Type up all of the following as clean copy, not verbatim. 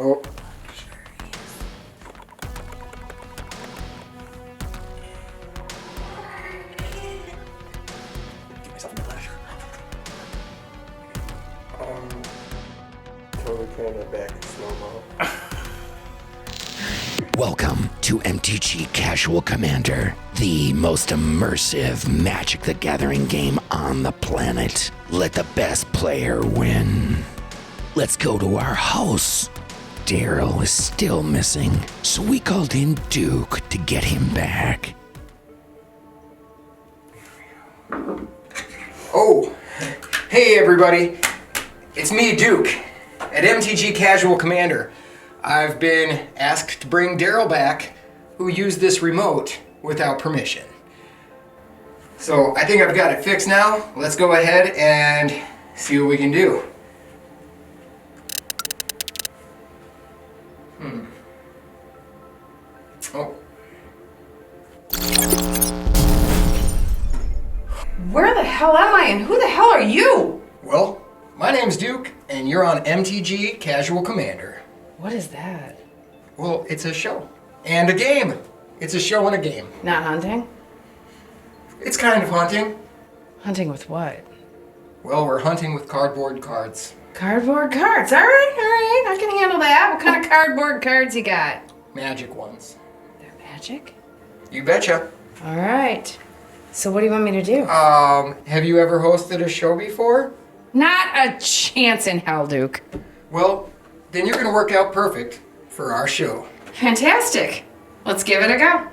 Oh. Give myself a flash. Totally playing that back in slow-mo. Welcome to MTG Casual Commander, the most immersive Magic the Gathering game on the planet. Let the best player win. Let's go to our house. Darrell is still missing, so we called in Duke to get him back. Oh, hey everybody. It's me, Duke, at MTG Casual Commander. I've been asked to bring Darrell back, who used this remote without permission. So I think I've got it fixed now. Let's go ahead and see what we can do. Oh. Where the hell am I and who the hell are you? Well, my name's Duke, and you're on MTG Casual Commander. What is that? Well, it's a show. And a game. It's a show and a game. Not hunting? It's kind of hunting. Hunting with what? Well, we're hunting with cardboard cards. Cardboard cards. All right. I can handle that. What kind of cardboard cards you got? Magic ones. They're magic? You betcha. All right. So what do you want me to do? Have you ever hosted a show before? Not a chance in hell, Duke. Well, then you're gonna work out perfect for our show. Fantastic. Let's give it a go.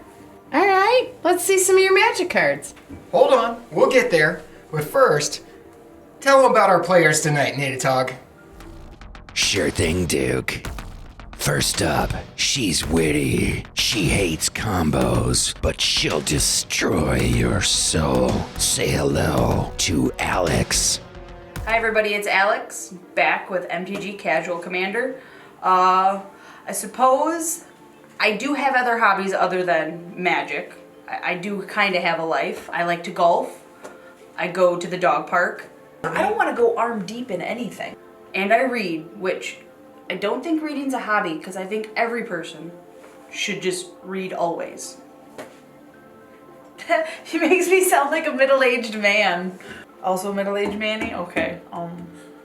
All right. Let's see some of your magic cards. Hold on, we'll get there. But first, tell them about our players tonight, Nadatog. Sure thing, Duke. First up, she's witty. She hates combos, but she'll destroy your soul. Say hello to Alex. Hi everybody, it's Alex, back with MTG Casual Commander. I suppose I do have other hobbies other than Magic. I do kind of have a life. I like to golf. I go to the dog park. I don't want to go arm deep in anything. And I read, which I don't think reading's a hobby, because I think every person should just read always. He makes me sound like a middle-aged man. Also a middle-aged manny? Okay.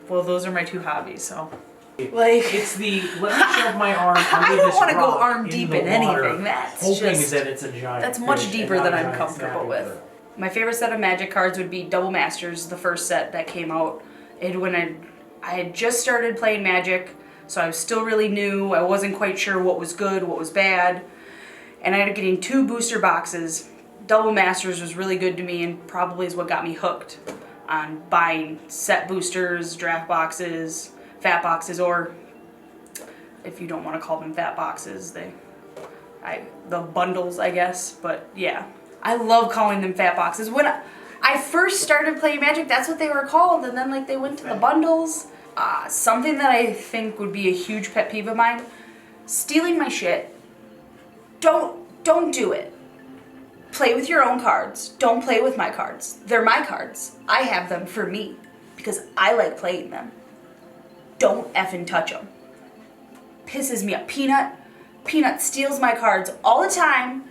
Well, those are my two hobbies, so. Like, it's the let me shove my arm under I don't this want to go rock arm deep in water, anything. That's hoping just that it's a giant. that's much fish deeper and than not a I'm giant comfortable snapping with. turtle. My favorite set of Magic cards would be Double Masters, the first set that came out. And when I had just started playing Magic, so I was still really new. I wasn't quite sure what was good, what was bad. And I ended up getting 2 booster boxes. Double Masters was really good to me and probably is what got me hooked on buying set boosters, draft boxes, fat boxes, or if you don't want to call them fat boxes, the bundles, I guess. But yeah, I love calling them fat boxes. When I first started playing Magic, that's what they were called, and then like they went to the bundles. Something that I think would be a huge pet peeve of mine: stealing my shit. Don't do it. Play with your own cards. Don't play with my cards. They're my cards. I have them for me because I like playing them. Don't effing touch them. Pisses me up. Peanut steals my cards all the time.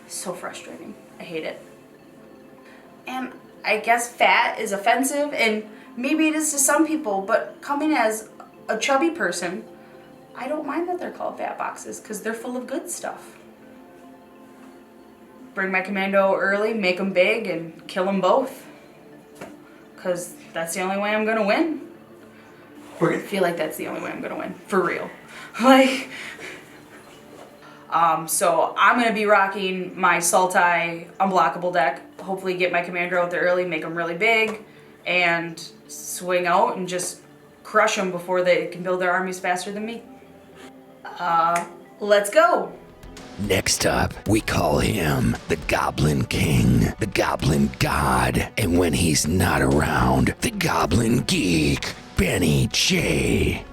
So frustrating. I hate it. And I guess fat is offensive, and maybe it is to some people, but coming as a chubby person, I don't mind that they're called fat boxes because they're full of good stuff. Bring my commando early, make them big, and kill them both. Because that's the only way I'm going to win. I feel like that's the only way I'm going to win. For real. Like, so I'm going to be rocking my Sultai Unblockable deck. Hopefully get my commander out there early, make them really big, and swing out and just crush them before they can build their armies faster than me. Let's go. Next up, we call him the Goblin King, the Goblin God, and when he's not around, the Goblin Geek, Benny J.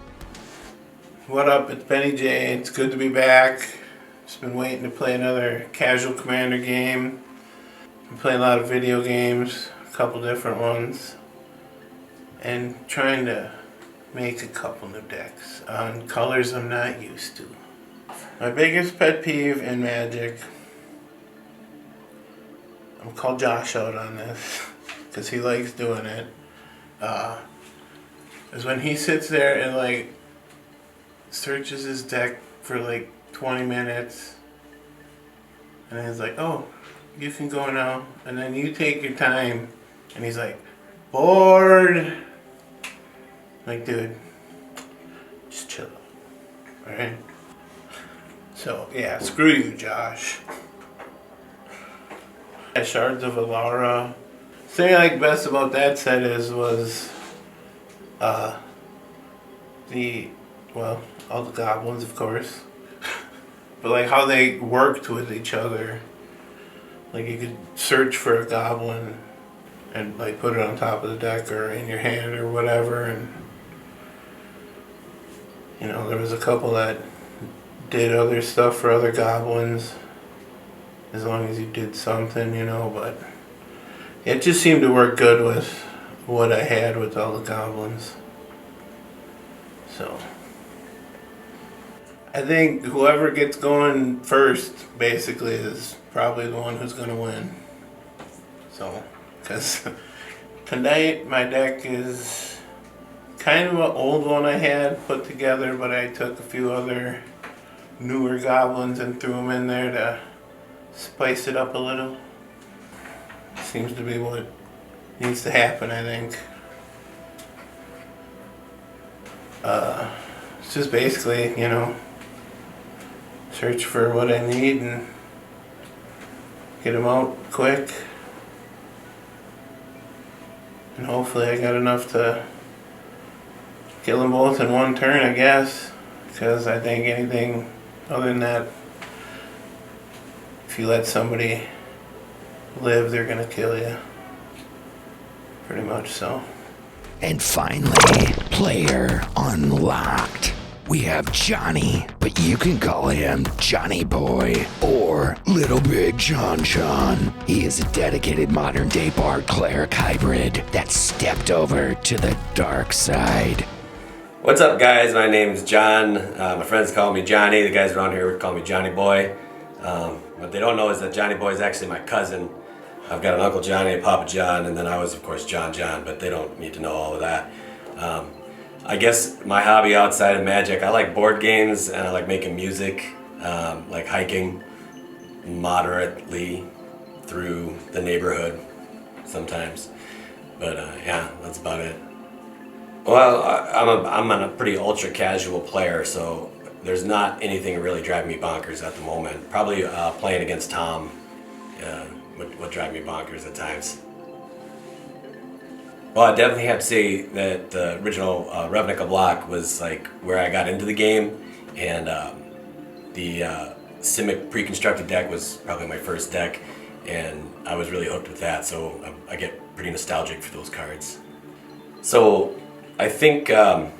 What up, it's Benny J. It's good to be back. Just been waiting to play another Casual Commander game. Been playing a lot of video games, a couple different ones, and trying to make a couple new decks on colors I'm not used to. My biggest pet peeve in Magic, I'm gonna call Josh out on this because he likes doing it, is when he sits there and like searches his deck for like 20 minutes and he's like, oh, you can go now, and then you take your time and he's like, bored. Like, dude, just chill out, alright? So, yeah, screw you, Josh. Shards of Alara. Thing I like best about that set was all the goblins, of course. But like how they worked with each other. Like you could search for a goblin and like put it on top of the deck or in your hand or whatever, and you know, there was a couple that did other stuff for other goblins as long as you did something, you know, but it just seemed to work good with what I had with all the goblins. So I think whoever gets going first basically is probably the one who's going to win. So, because tonight my deck is kind of an old one I had put together, but I took a few other newer goblins and threw them in there to spice it up a little. Seems to be what needs to happen, I think. It's just basically, you know, search for what I need and get them out quick. And hopefully I got enough to kill them both in one turn, I guess. Because I think anything other than that, if you let somebody live, they're gonna kill you. Pretty much so. And finally, player unlocked. We have Johnny, but you can call him Johnny Boy or Little Big John John. He is a dedicated modern-day bard cleric hybrid that stepped over to the dark side. What's up, guys? My name's John. My friends call me Johnny. The guys around here call me Johnny Boy. What they don't know is that Johnny Boy is actually my cousin. I've got an Uncle Johnny, a Papa John, and then I was, of course, John John, but they don't need to know all of that. I guess my hobby outside of Magic, I like board games and I like making music, like hiking moderately through the neighborhood sometimes. But yeah, that's about it. Well, I'm a pretty ultra casual player, so there's not anything really driving me bonkers at the moment. Probably playing against Tom would drive me bonkers at times. Well, I definitely have to say that the original Ravnica block was like where I got into the game, and the Simic pre-constructed deck was probably my first deck, and I was really hooked with that, so I get pretty nostalgic for those cards. So I think they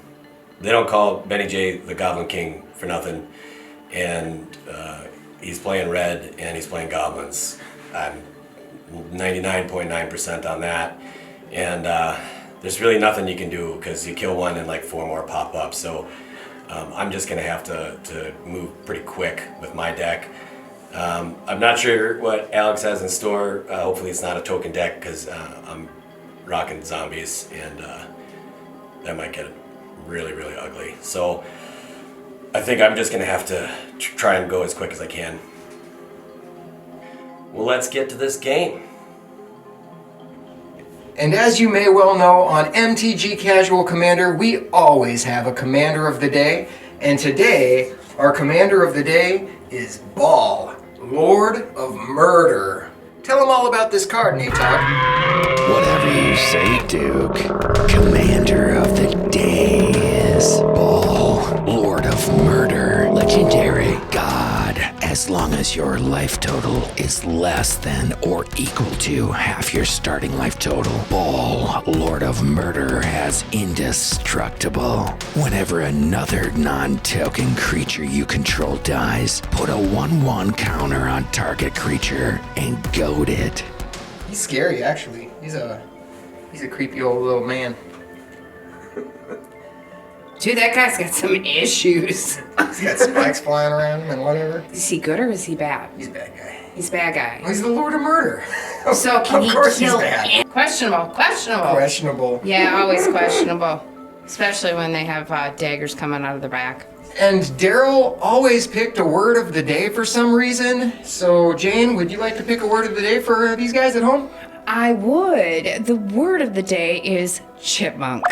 don't call Benny J the Goblin King for nothing, and he's playing red and he's playing goblins. I'm 99.9% on that. And there's really nothing you can do because you kill one and like 4 more pop up. So I'm just gonna have to move pretty quick with my deck. I'm not sure what Alex has in store. Hopefully it's not a token deck because I'm rocking zombies and that might get really, really ugly. So I think I'm just gonna have to try and go as quick as I can. Well, let's get to this game. And as you may well know, on MTG Casual Commander, we always have a Commander of the Day. And today, our Commander of the Day is Ball, Lord of Murder. Tell them all about this card, Nate Todd. Whatever you say, Duke. Commander of the Day is Ball, Lord of Murder, legendary god. As long as your life total is less than or equal to half your starting life total, Ball, Lord of Murder has indestructible. Whenever another non-token creature you control dies, put a 1/1 counter on target creature and goad it. He's scary, actually. He's a creepy old little man. Dude, that guy's got some issues. He's got spikes flying around him and whatever. Is he good or is he bad? He's a bad guy. He's a bad guy. Well, he's the Lord of Murder. So can Of course he kill? he's bad. Questionable. Questionable. Yeah, always questionable. Especially when they have daggers coming out of their back. And Darrell always picked a word of the day for some reason. So, Jane, would you like to pick a word of the day for these guys at home? I would. The word of the day is chipmunk.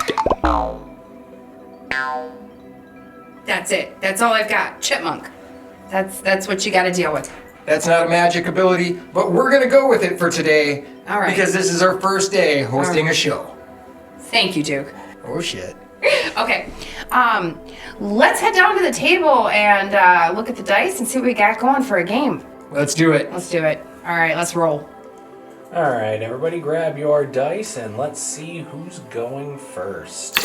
That's it. That's all I've got. Chipmunk. That's what you got to deal with. That's not a magic ability, but we're going to go with it for today. All right. Because this is our first day hosting a show. Thank you, Duke. Oh, shit. Okay. Let's head down to the table and look at the dice and see what we got going for a game. Let's do it. Let's do it. All right, let's roll. All right, everybody grab your dice and let's see who's going first.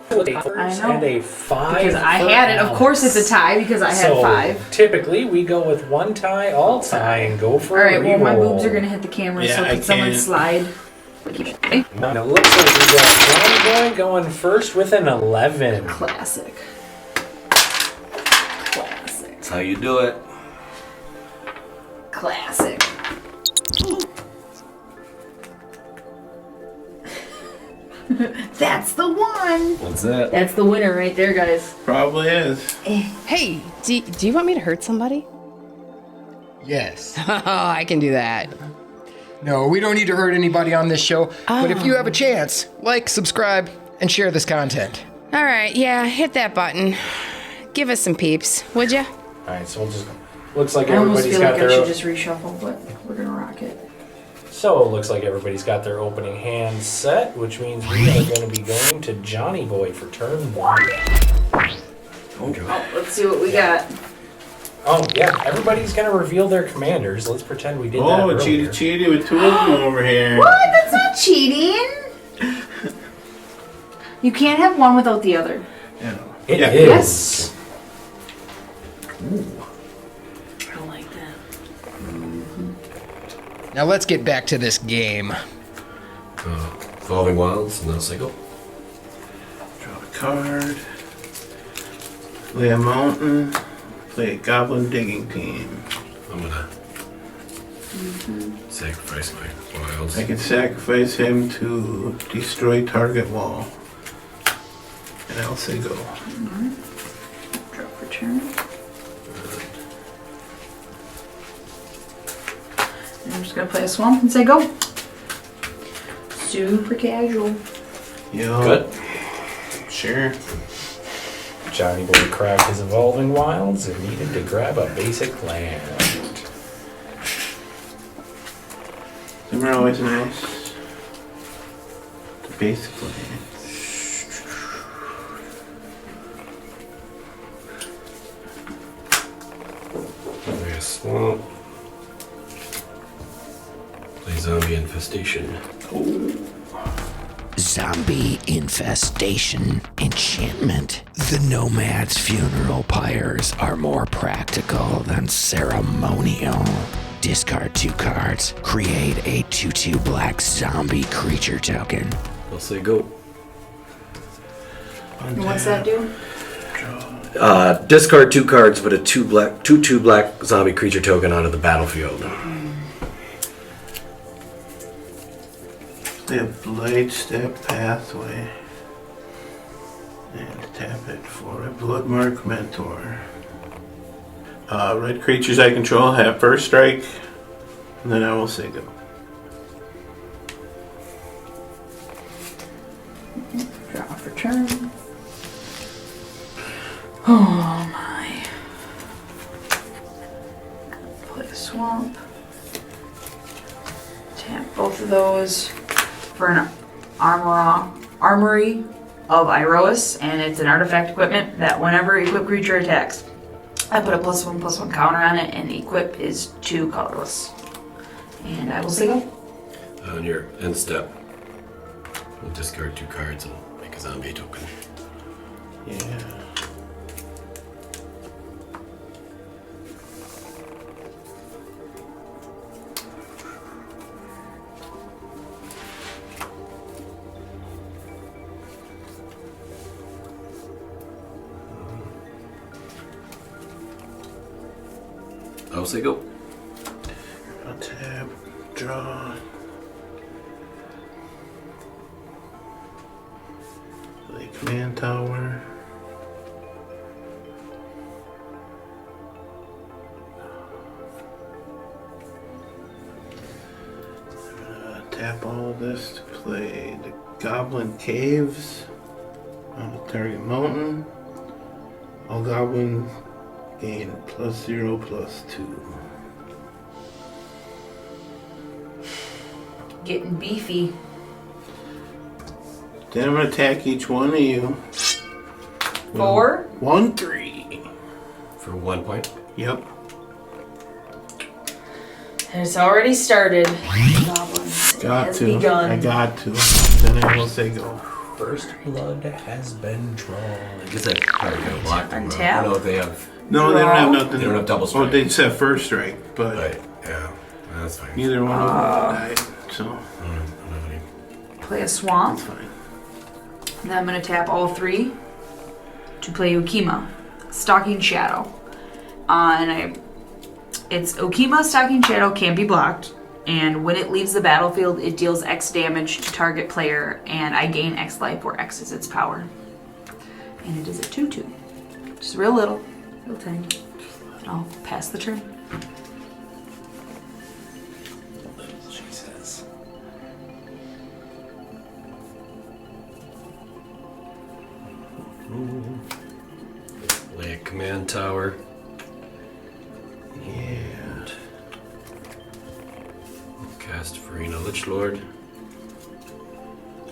I know. And a 5. Because I for had it. Of Alex. course it's a tie because I had So, 5. typically we go with one tie, all tie, and go for Alright, a well my reroll. boobs are gonna hit the camera, Yeah, so I can someone can't. slide? Now it looks like we got Johnny Boy going first with an 11. Classic. Classic. That's how you do it. Classic. That's the one. What's that? That's the winner right there, guys. Probably is. Hey, do you want me to hurt somebody? Yes. Oh, I can do that. No, we don't need to hurt anybody on this show. But if you have a chance, like, subscribe, and share this content. All right, yeah, hit that button. Give us some peeps, would ya? Alright, so we'll just... Looks like I almost everybody's feel got like I their... should just reshuffle, but we're gonna rock it. So it looks like everybody's got their opening hand set, which means we are going to be going to Johnny Boy for turn 1. Oh, let's see what we got. Oh, yeah, everybody's going to reveal their commanders. Let's pretend we did that Oh, earlier. cheaty with 2 of them over here. What? That's not cheating. You can't have one without the other. It Yeah. is. Yes. I don't like that. Now let's get back to this game. Evolving Wilds, no cycle. Draw a card. Play a mountain. Play a goblin digging team. I'm gonna sacrifice my wilds. I can sacrifice him to destroy target wall. And I'll say go. Drop for turn. And I'm just gonna play a swamp and say go. Super casual. Yo. Good. Sure. Johnny Boy cracked his Evolving Wilds and needed to grab a basic land. Them are always nice. The basic land. Play a swamp. Play zombie infestation. Zombie infestation enchantment. The Nomad's funeral pyres are more practical than ceremonial. Discard 2 cards. Create a 2/2 black zombie creature token. I'll say go. And what's that do? Discard 2 cards, put a 2/2 black zombie creature token onto the battlefield. Play a Blade Step Pathway. And tap it for a Bloodmark Mentor. Red creatures I control have first strike. And then I will say go. Draw for turn. Oh my. Play a swamp. Tap both of those for an armory of Iroas, and it's an artifact equipment that whenever equipped creature attacks, I put a +1/+1 counter on it, and equip is 2 colorless. And I will say go. On your end step, we'll discard 2 cards and make a zombie token. Yeah. I will say go. Untap, draw. Play command tower. Tap all of this to play the Goblin Caves on the target mountain. All goblins gain +0/+2. Getting beefy. Then I'm gonna attack each one of you. 4. 1, 3. For 1 point. Yep. It's already started. Goblins. Got has to. begun. I got to. Then I will say go. First blood has been drawn. I guess that probably got blocked. I Untap. don't know if they have. No, they don't have nothing. They don't have double Oh, strike. they said first strike, but Right. Yeah. That's fine. neither one of them died, so I don't have any. Play a swamp. it's fine. Then I'm going to tap all 3 to play Ukima, Stalking Shadow. It's Ukima, Stalking Shadow, can't be blocked. And when it leaves the battlefield, it deals X damage to target player, and I gain X life, where X is its power. And it is a 2/2. Just real little, real tiny. And I'll pass the turn. Jesus. Lay a command tower. Yeah. Cast Farina Lich Lord.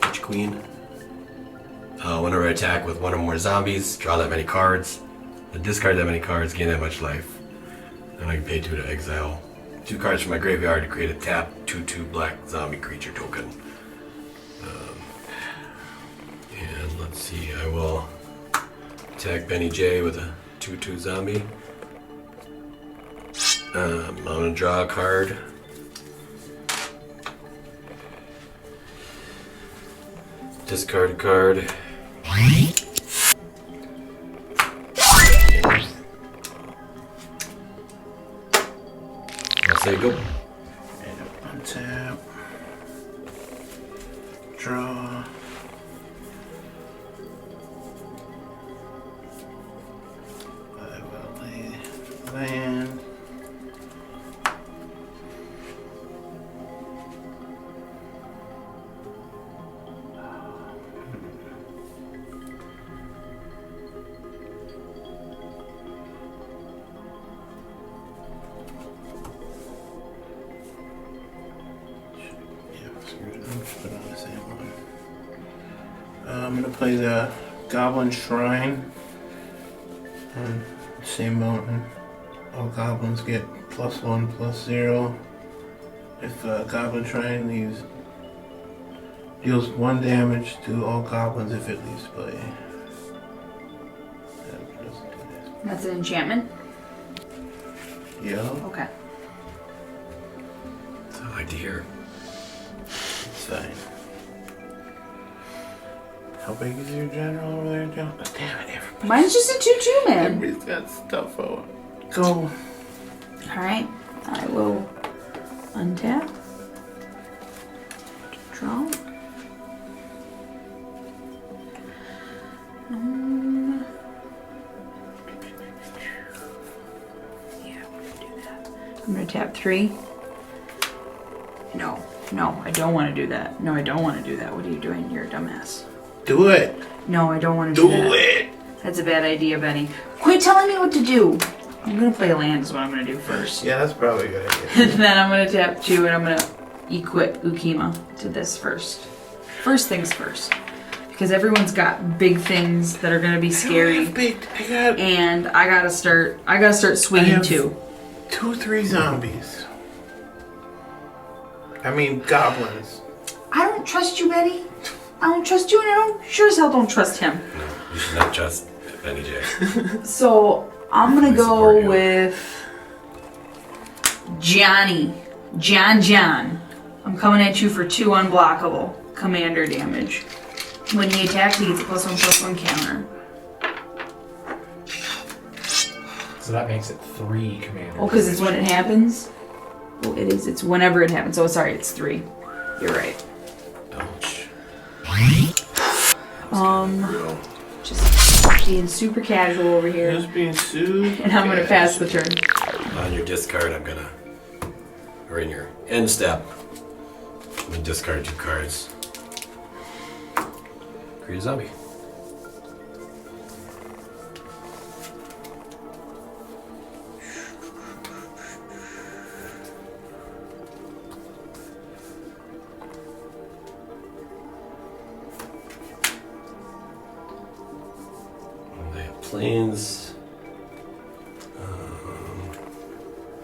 Lich Queen. Whenever I attack with one or more zombies, draw that many cards. Then discard that many cards, gain that much life. Then I can pay 2 to exile 2 cards from my graveyard to create a tap 2/2 black zombie creature token. And let's see, I will attack Benny J with a 2/2 zombie. I'm gonna draw a card. Discard a card. I'll say go. And untap. Draw. I will lay land. I'm gonna play the Goblin Shrine on the same mountain. All goblins get +1/+0. If Goblin Shrine deals 1 damage to all goblins if it leaves play. That doesn't do that. That's an enchantment? Yeah, Okay. That's what I like to hear. it's fine. How big is your general over there, John? Oh, damn it, everybody. Mine's just a 2/2, man. Everybody's got stuff out. Go. Alright, I will untap. Draw. Yeah, I'm gonna do that. I'm gonna tap 3. No, I don't want to do that. No, I don't want to do that. What are you doing? You're a dumbass. Do it. No, I don't want to do that. Do it. That's a bad idea, Benny. Quit telling me what to do. I'm gonna play land is what I'm gonna do first. Yeah, that's probably a good idea. And then I'm gonna tap 2 and I'm gonna equip Ukima to this first. First things first. Because everyone's got big things that are gonna be scary. And I gotta start swinging too. 2-3 zombies. I mean goblins. I don't trust you, Betty. I don't trust you and I don't sure as hell don't trust him. No, you should not trust Benny J. So I'm gonna I support go you. with Johnny. John. I'm coming at you for 2 unblockable commander damage. When he attacks, he gets a +1/+1 counter. So that makes it 3 commanders. Oh, because it's when it happens? Well, it is. It's whenever it happens. Oh, sorry, it's 3. You're right. Ouch. Just being super casual over here. Just being sued. And I'm going to pass the turn. On your discard, I'm gonna, or in your end step, I'm gonna discard 2 cards. Create a zombie. They have planes.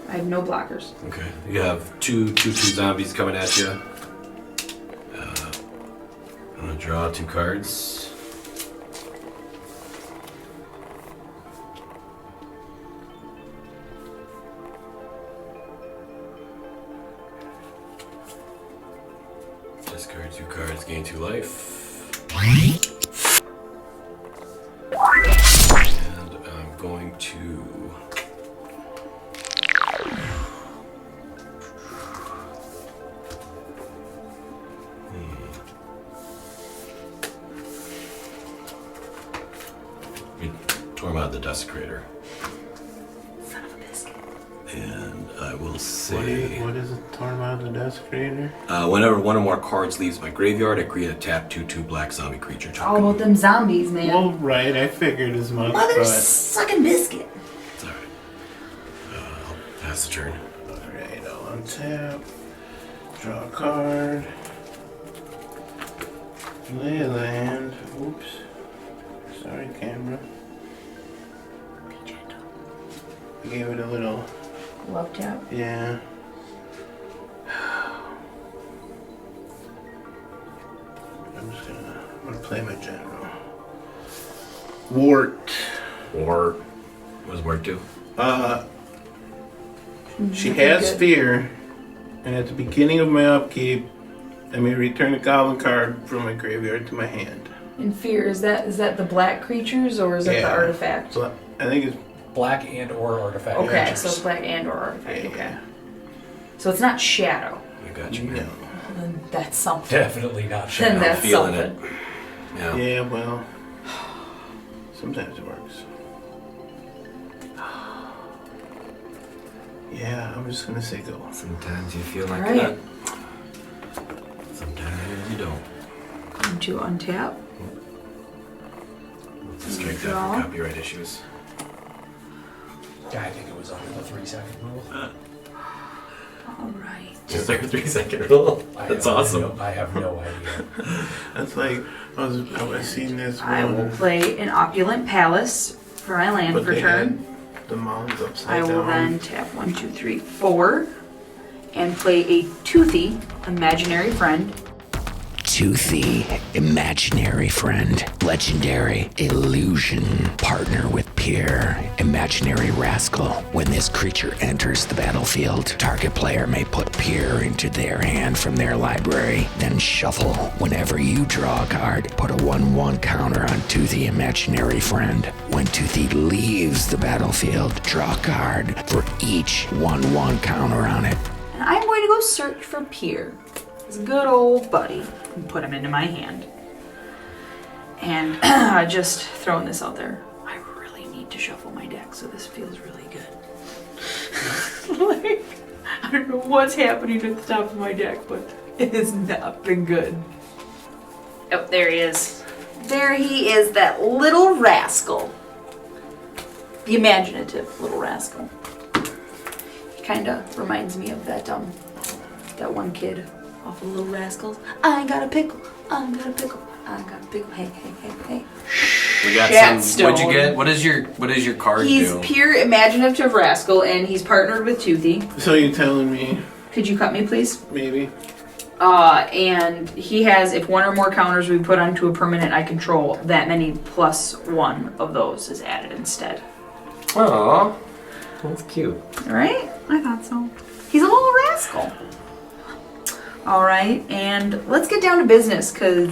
I have no blockers. Okay. You have two zombies coming at you. I'm gonna draw 2 cards. Discard 2 cards, gain 2 life. And I'm going to. Tormod the Desecrator. Son of a biscuit. And I will say... What is it? Tormod the Desecrator? Whenever one or more cards leaves my graveyard, I create a tap 2/2 black zombie creature. All about them zombies, man. Well, right. I figured as much. Mother but... sucking biscuit. It's alright. I'll pass the turn. Alright, I'll untap. Draw a card. Lay a land. Oops. Sorry, camera. I gave it a little. Love tap. Yeah. I'm gonna play my general. Wart. Or what does Wart do? She has fear, and at the beginning of my upkeep, I may return a goblin card from my graveyard to my hand. In fear, is that the black creatures or is that the artifact? So I think it's Black and or artifact. Okay, creatures. so it's black and or artifact. Yeah. Okay. So it's not shadow. I got you. no. Well, then that's something. Definitely not Then shadow. that's Feeling something. it. Yeah. Yeah, well, sometimes it works. Yeah, I'm just gonna say go. Sometimes you feel like Alright. that. Sometimes you don't. Going to untap. Strike that Draw. for copyright issues. Yeah, I think it was under the 3-second rule. Alright. Is there a 3-second rule? That's awesome. I have no idea. That's like I was seeing this I will one, play an opulent palace for my land but for they turn. had the mounds I upside will down. then tap 1, 2, 3, 4 and play a toothy imaginary friend. Toothy, imaginary friend, legendary, illusion, partner with peer, imaginary rascal. When this creature enters the battlefield, target player may put peer into their hand from their library, then shuffle. Whenever you draw a card, put a 1/1 counter on Toothy, imaginary friend. When Toothy leaves the battlefield, draw a card for each 1/1 counter on it. And I'm going to go search for peer. His good old buddy. And put him into my hand. And just throwing this out there. I really need to shuffle my deck, so this feels really good. Like, I don't know what's happening at the top of my deck, but it has not been good. Oh, there he is. There he is, that little rascal. The imaginative little rascal. He kind of reminds me of that one kid off of Little Rascals. I got a pickle. I got a pickle. I got a pickle. Hey, hey, hey, hey. We got some. What'd you get? What is your card He's do? pure imaginative rascal, and he's partnered with Toothy. So you're telling me Could you cut me, please? maybe? And he has, if one or more counters we put onto a permanent I control, that many +1 of those is added instead. Aww. That's cute. Right? I thought so. He's a little rascal. All right, and let's get down to business, because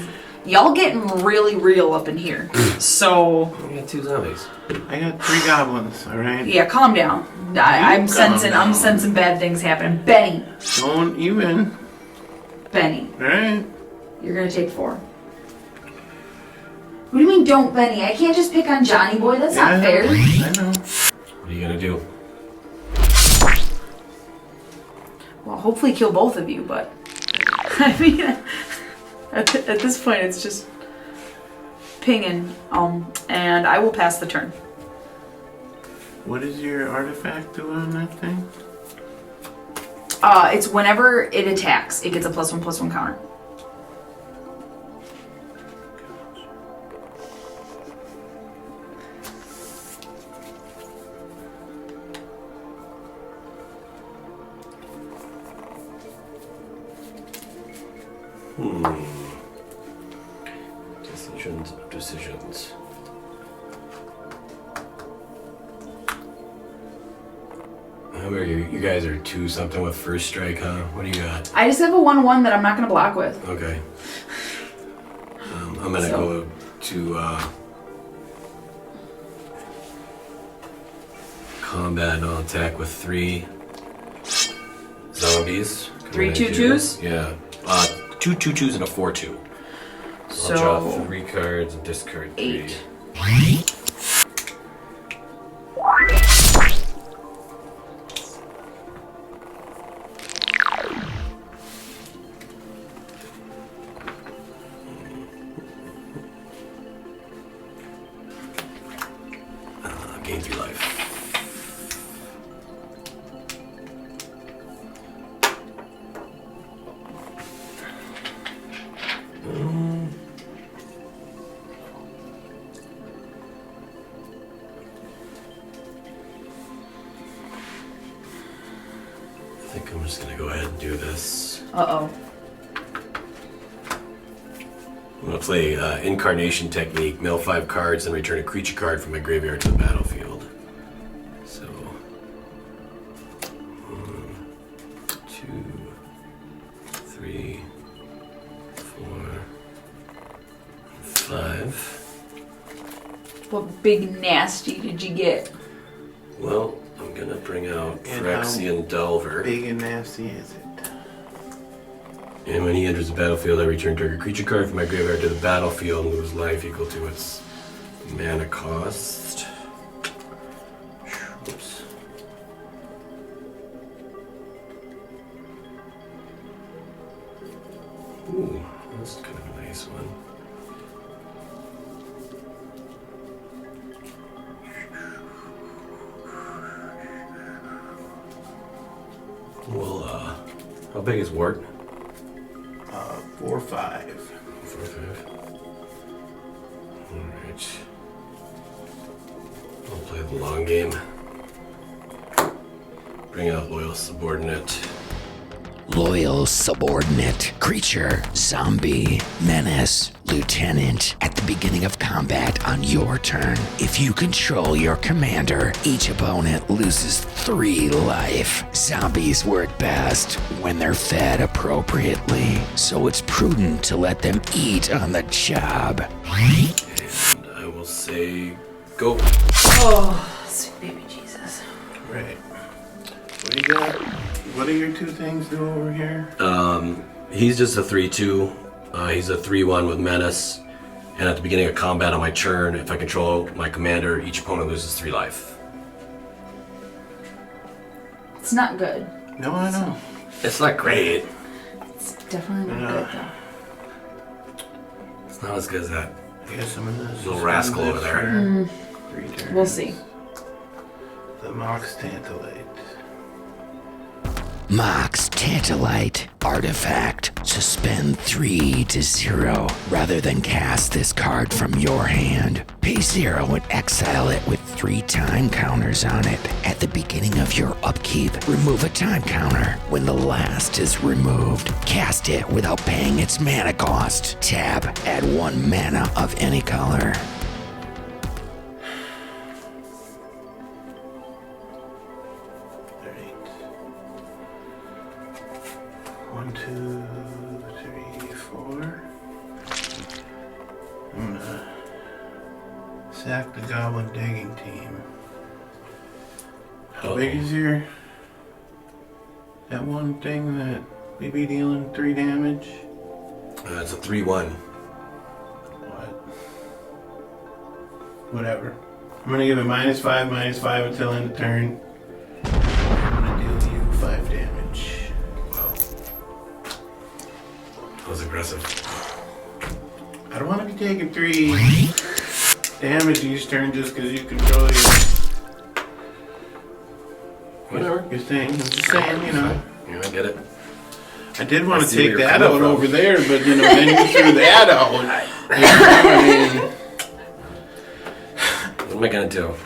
Y'all getting really real up in here. So We got 2 zombies. I got 3 goblins, alright? yeah, calm down. I'm sensing bad things happening. Benny. Don't even. Benny. Alright? You're gonna take 4. What do you mean don't Benny? I can't just pick on Johnny Boy, that's not fair. I know. What are you gonna do? Well, hopefully kill both of you, but I mean, at this point, it's just pinging. And I will pass the turn. What does your artifact do on that thing? It's whenever it attacks, it gets a +1/+1 counter. Decisions. How are you guys are 2 something with first strike, huh? What do you got? I just have a 1/1 that I'm not gonna block with. Okay. I'm gonna go to combat and I'll attack with 3 zombies. 3 2/2s? Yeah. 2 2/2s and a 4/2. So I'll draw 3 cards and discard 3. 8. Gain 3 life. I think I'm just gonna go ahead and do this. Uh-oh. I'm gonna play Incarnation Technique, mill 5 cards, and return a creature card from my graveyard to the battlefield. So, 1, 2, 3, 4, 5. What big nasty did you get? Well, I'm gonna bring out And Phyrexian Delver. Big and nasty is it? And when he enters the battlefield, I return target creature card from my graveyard to the battlefield and lose life equal to its mana cost. Oops. Ooh, that's kind of a nice one. Well, how big is Wart? 4 5. 4 5. Alright. I'll play the long game. Bring out Loyal Subordinate. Loyal subordinate, creature, zombie, menace, lieutenant. At the beginning of combat on your turn, if you control your commander, each opponent loses 3 life. Zombies work best when they're fed appropriately, so it's prudent to let them eat on the job. And I will say, go. Oh, sweet baby Jesus. Right. What do you got? What do your 2 things do over here? He's just a 3/2. He's a 3/1 with Menace. And at the beginning of combat on my turn, if I control my commander, each opponent loses 3 life. It's not good. No, I know. It's not great. It's definitely not good though. It's not as good as that I guess I'm gonna little rascal over there. 3 turns. We'll see. The Mox Tantalite. Mox Tantalite artifact. Suspend 3 to 0 rather than cast this card from your hand. Pay 0 and exile it with 3 time counters on it. At the beginning of your upkeep, remove a time counter. When the last is removed, cast it without paying its mana cost. Tab, add 1 mana of any color. Alright. 1, 2, 3, 4. Sack the Goblin Digging Team. How big is your... that one thing that we be dealing 3 damage? It's a 3-1. What? Whatever. I'm gonna give it -5 until end of turn. I'm gonna deal you 5 damage. Wow. That was aggressive. I don't want to be taking 3 damage each turn just because you control your thing. I'm just saying, you know. Yeah, I get it. I did want I to see where take you're that coming out from. over there, but you know, then you threw that out. What am I gonna do?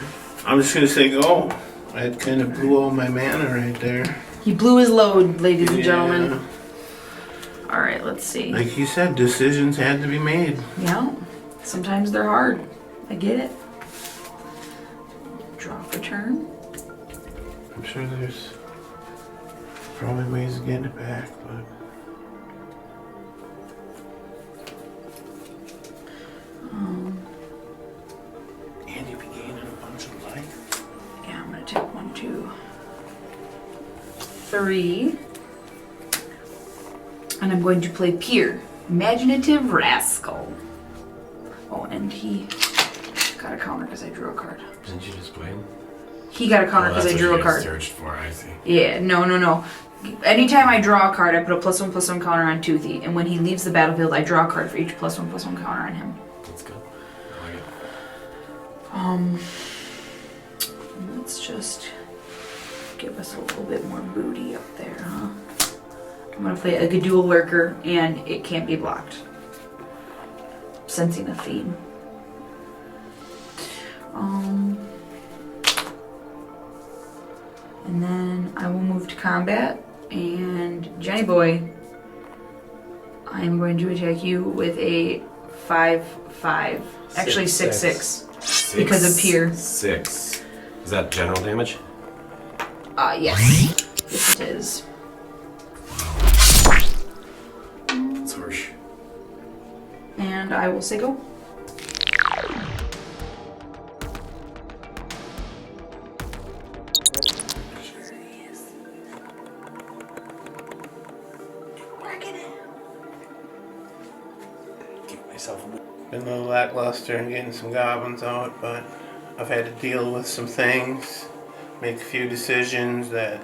I'm just gonna say go. I kind of blew all my mana right there. He blew his load, ladies and gentlemen. Yeah. All right, let's see. Like you said, decisions had to be made. Yeah, sometimes they're hard. I get it. Draw for turn. I'm sure there's probably ways of getting it back, but and you be gaining a bunch of life. Yeah, I'm gonna take 1, 2, 3. And I'm going to play Pier, Imaginative Rascal. Oh, and he got a counter because I drew a card. Didn't you just play him? He got a counter because I drew a card. Searched for, I see. Yeah, no. Anytime I draw a card, I put a +1/+1 counter on Toothy, and when he leaves the battlefield, I draw a card for each +1/+1 counter on him. That's good. I like it. Let's just give us a little bit more booty up there, huh? I'm gonna play a Gadul Lurker, and it can't be blocked. Sensing a theme. And then I will move to combat, and Johnny Boy, I am going to attack you with a 5/5. Actually 6/6. Because of Pier. 6. Is that general damage? Yes. Yes, it is. That's harsh. And I will say go. Been a little lackluster in getting some goblins out, but I've had to deal with some things, make a few decisions that...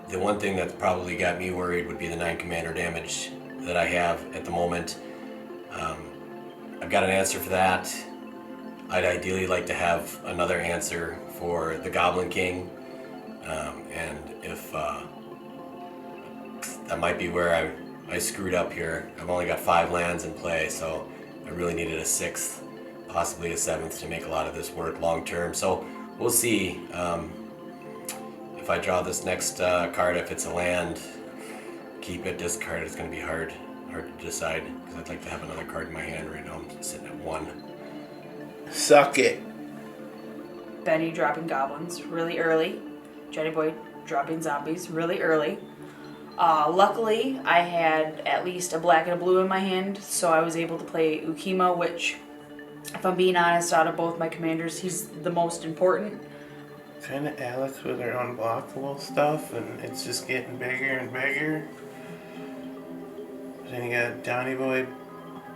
The one thing that probably got me worried would be the 9 commander damage that I have at the moment. I've got an answer for that. I'd ideally like to have another answer for the Goblin King. And if that might be where I screwed up here. I've only got 5 lands in play, so I really needed a 6th, possibly a 7th to make a lot of this work long term. So we'll see. If I draw this next card, if it's a land, keep it, discard it. It's going to be hard to decide because I'd like to have another card in my hand right now. I'm sitting at 1. Suck it. Benny dropping goblins really early. Johnny Boy dropping zombies really early. Luckily, I had at least a black and a blue in my hand, so I was able to play Ukima, which, if I'm being honest, out of both my commanders, he's the most important. Kind of Alex with her unblockable stuff, and it's just getting bigger and bigger. Then you got Johnny Boy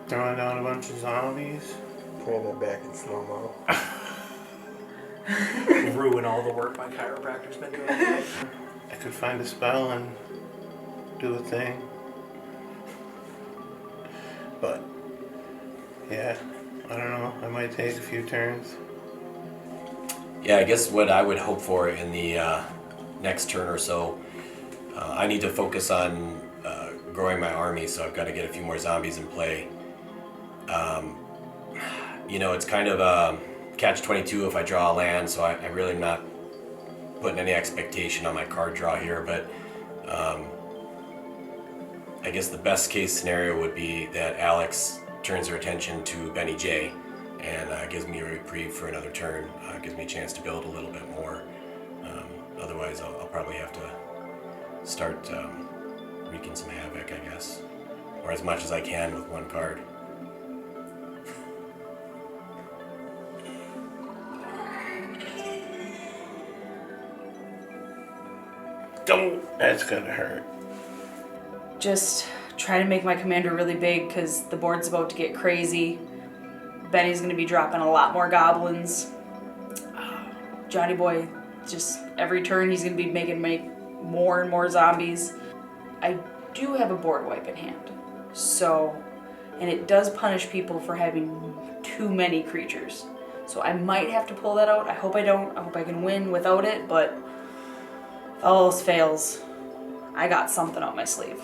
throwing down a bunch of zombies. Playing that back in slow-mo. Ruin all the work my chiropractor's been doing. I could find a spell and do a thing. But, yeah, I don't know. I might take a few turns. Yeah, I guess what I would hope for in the next turn or so, I need to focus on growing my army, so I've got to get a few more zombies in play. You know, it's kind of a catch-22 if I draw a land, so I really am not putting any expectation on my card draw here, but I guess the best case scenario would be that Alex turns her attention to Benny J and gives me a reprieve for another turn, gives me a chance to build a little bit more. Otherwise, I'll probably have to start wreaking some havoc, I guess, or as much as I can with one card. Don't. That's gonna hurt. Just try to make my commander really big because the board's about to get crazy. Benny's gonna be dropping a lot more goblins. Johnny Boy, just every turn he's gonna be making more and more zombies. I do have a board wipe in hand, so, and it does punish people for having too many creatures. So I might have to pull that out. I hope I don't. I hope I can win without it, but if all else fails, I got something up my sleeve.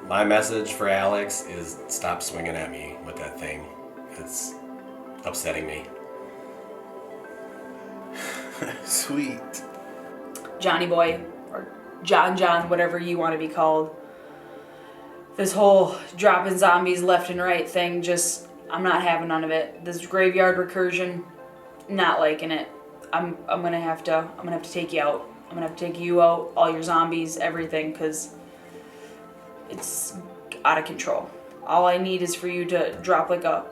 My message for Alex is stop swinging at me with that thing. It's upsetting me. Sweet. Johnny Boy, or John, whatever you want to be called. This whole dropping zombies left and right thing, just, I'm not having none of it. This graveyard recursion, not liking it. I'm gonna have to take you out. I'm gonna have to take you out, all your zombies, everything, because it's out of control. All I need is for you to drop like a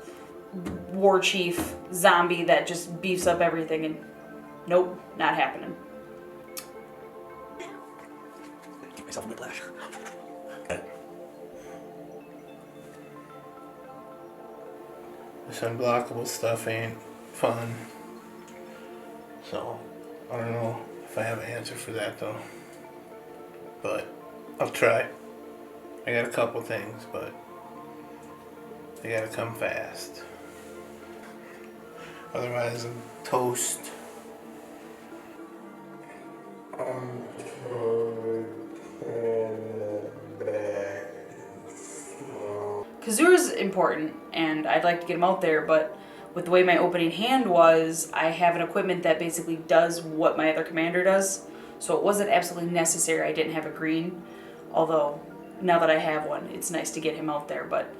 war chief zombie that just beefs up everything, and nope, not happening. Give myself a whiplash. This unblockable stuff ain't fun. So, I don't know if I have an answer for that though. But, I'll try. I got a couple things, but they gotta come fast. Otherwise, I'm toast. Kazura's important, and I'd like to get him out there, but with the way my opening hand was, I have an equipment that basically does what my other commander does, so it wasn't absolutely necessary I didn't have a green, although now that I have one, it's nice to get him out there, but...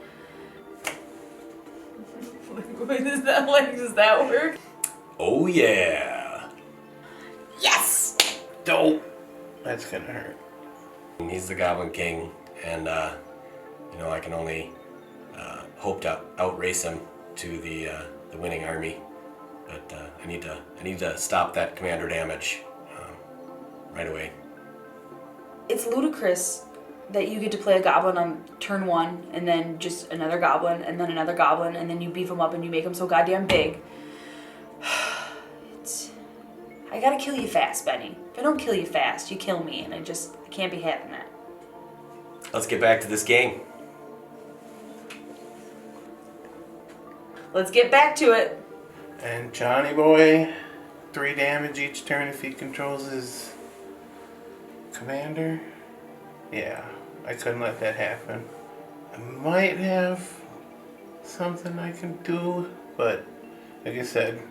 does that work? Oh yeah. Yes! Dope! That's gonna hurt. He's the Goblin King, and I can only hope to outrace him to the winning army. But I need to stop that commander damage right away. It's ludicrous that you get to play a goblin on turn one, and then just another goblin, and then another goblin, and then you beef them up and you make them so goddamn big. I gotta kill you fast, Benny. If I don't kill you fast, you kill me, and I can't be having that. Let's get back to this game. Let's get back to it. And Johnny Boy, 3 damage each turn if he controls his commander. Yeah, I couldn't let that happen. I might have something I can do, but like I said,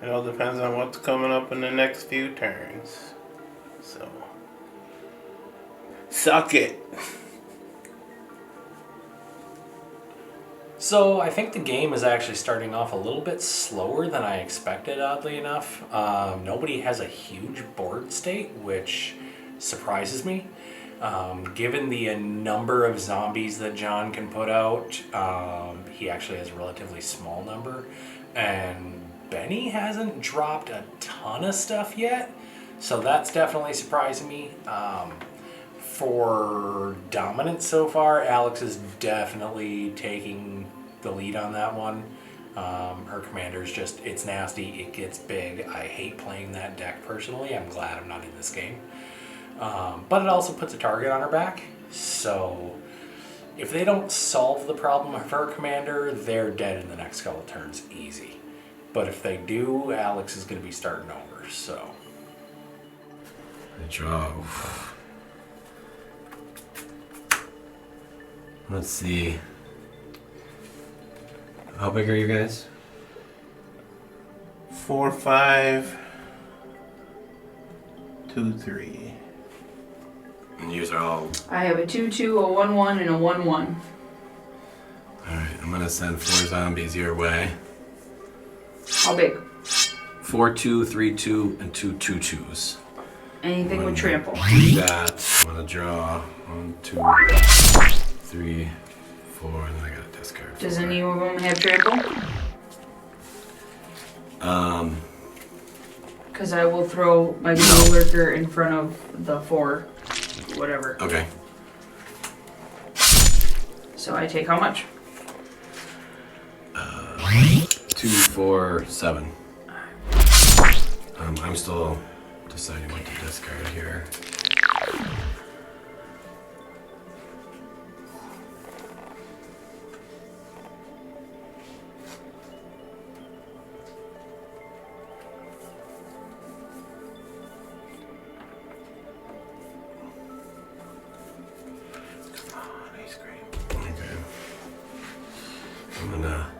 it all depends on what's coming up in the next few turns. So, suck it. So I think the game is actually starting off a little bit slower than I expected, oddly enough. Nobody has a huge board state, which surprises me. Given the number of zombies that John can put out, he actually has a relatively small number. And Benny hasn't dropped a ton of stuff yet, so that's definitely surprising me. For dominance so far, Alex is definitely taking the lead on that one. Her commander's just, it's nasty, it gets big. I hate playing that deck personally. I'm glad I'm not in this game. But it also puts a target on her back. So if they don't solve the problem of her commander, they're dead in the next couple turns, easy. But if they do, Alex is going to be starting over, so. I draw. Let's see. How big are you guys? 4, 5, 2, 3. And you are all. I have a 2/2, a 1/1, and a 1/1. Alright, I'm gonna send 4 zombies your way. How big? 4, 2, 3, 2, and 2 2/2s. Anything with trample. Do that. I'm gonna draw 1, 2, 3, 4, and then I gotta discard. Does any of them have trample? Because I will throw my blue lurker in front of the 4, whatever. Okay. So I take how much? 2, 4, 7. I'm still deciding what to discard here. Okay. I'm gonna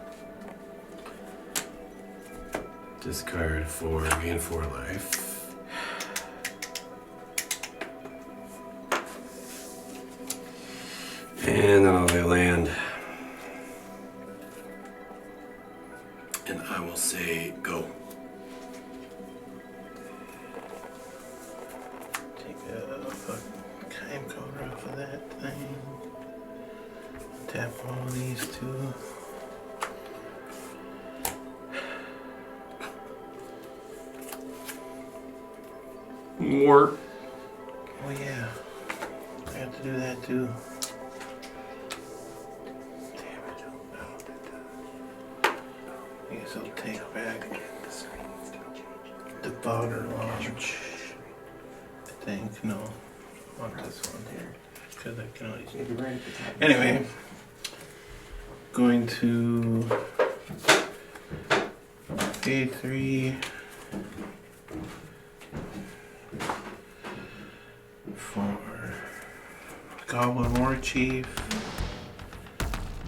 discard 4, gain 4 life. And then I'll lay land. And I will say go. Take a fucking time code off of that thing. Tap all these two. More. Oh yeah, I have to do that too. Damn it! I guess I'll take back the powder launch. I think no, I want this one here because I can always. Anyway, going to A3. For Goblin War Chief.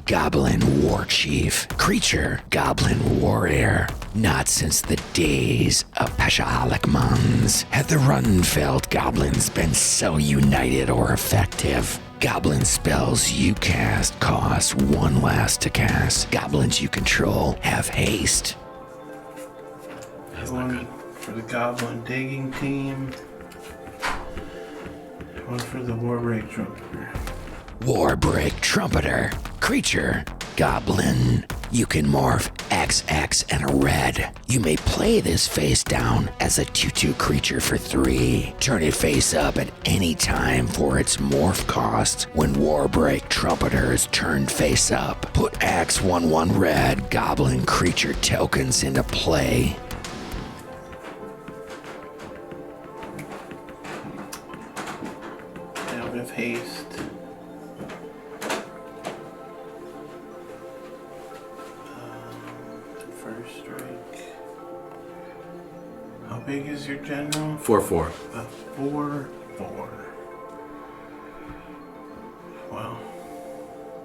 Goblin War Chief. Creature, Goblin Warrior. Not since the days of Peshahalik Mons had the Runfeld Goblins been so united or effective. Goblin spells you cast cost 1 less to cast. Goblins you control have haste. That's not good. For the Goblin Digging Team. One for the Warbreak Trumpeter. Warbreak Trumpeter. Creature, Goblin. You can morph XX and a red. You may play this face down as a 2/2 creature for 3. Turn it face up at any time for its morph cost. When Warbreak Trumpeter is turned face up, put X/1/1 red Goblin creature tokens into play. Out of haste. First strike. How big is your general? 4/4. A 4/4. Wow.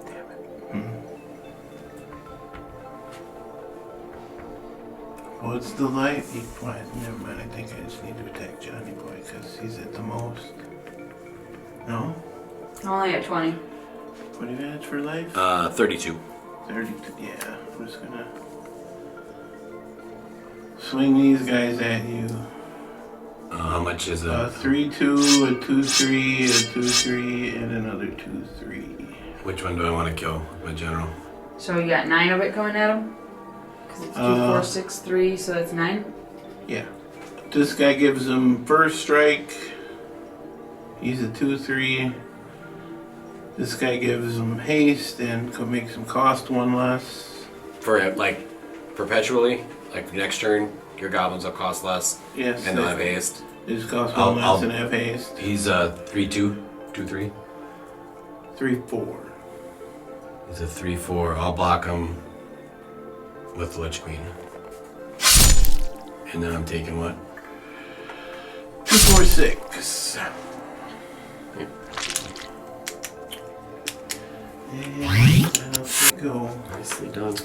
Damn it. What's the light equalizer? Never mind, I think I just need to attack Johnny Boy because he's at the most. No? Only at 20. What do you add for life? 32. 32. Yeah, I'm just gonna swing these guys at you. How much is it? 3/2, a 2/3, a 2/3, and another 2/3. Which one do I want to kill? My general. So you got 9 of it coming at him? Because it's 2, 4, 6, 3, so that's 9? Yeah. This guy gives him first strike. He's a 2/3. This guy gives him haste and makes him cost 1 less. For like perpetually, like next turn, your goblins will cost less. Yes. And they'll have haste. They just cost 1 less and have haste. He's 3/2, 2/3. 3/4. He's a 3/4. I'll block him with the Lich Queen. And then I'm taking what? 2, 4, 6. And off we go. Nicely done.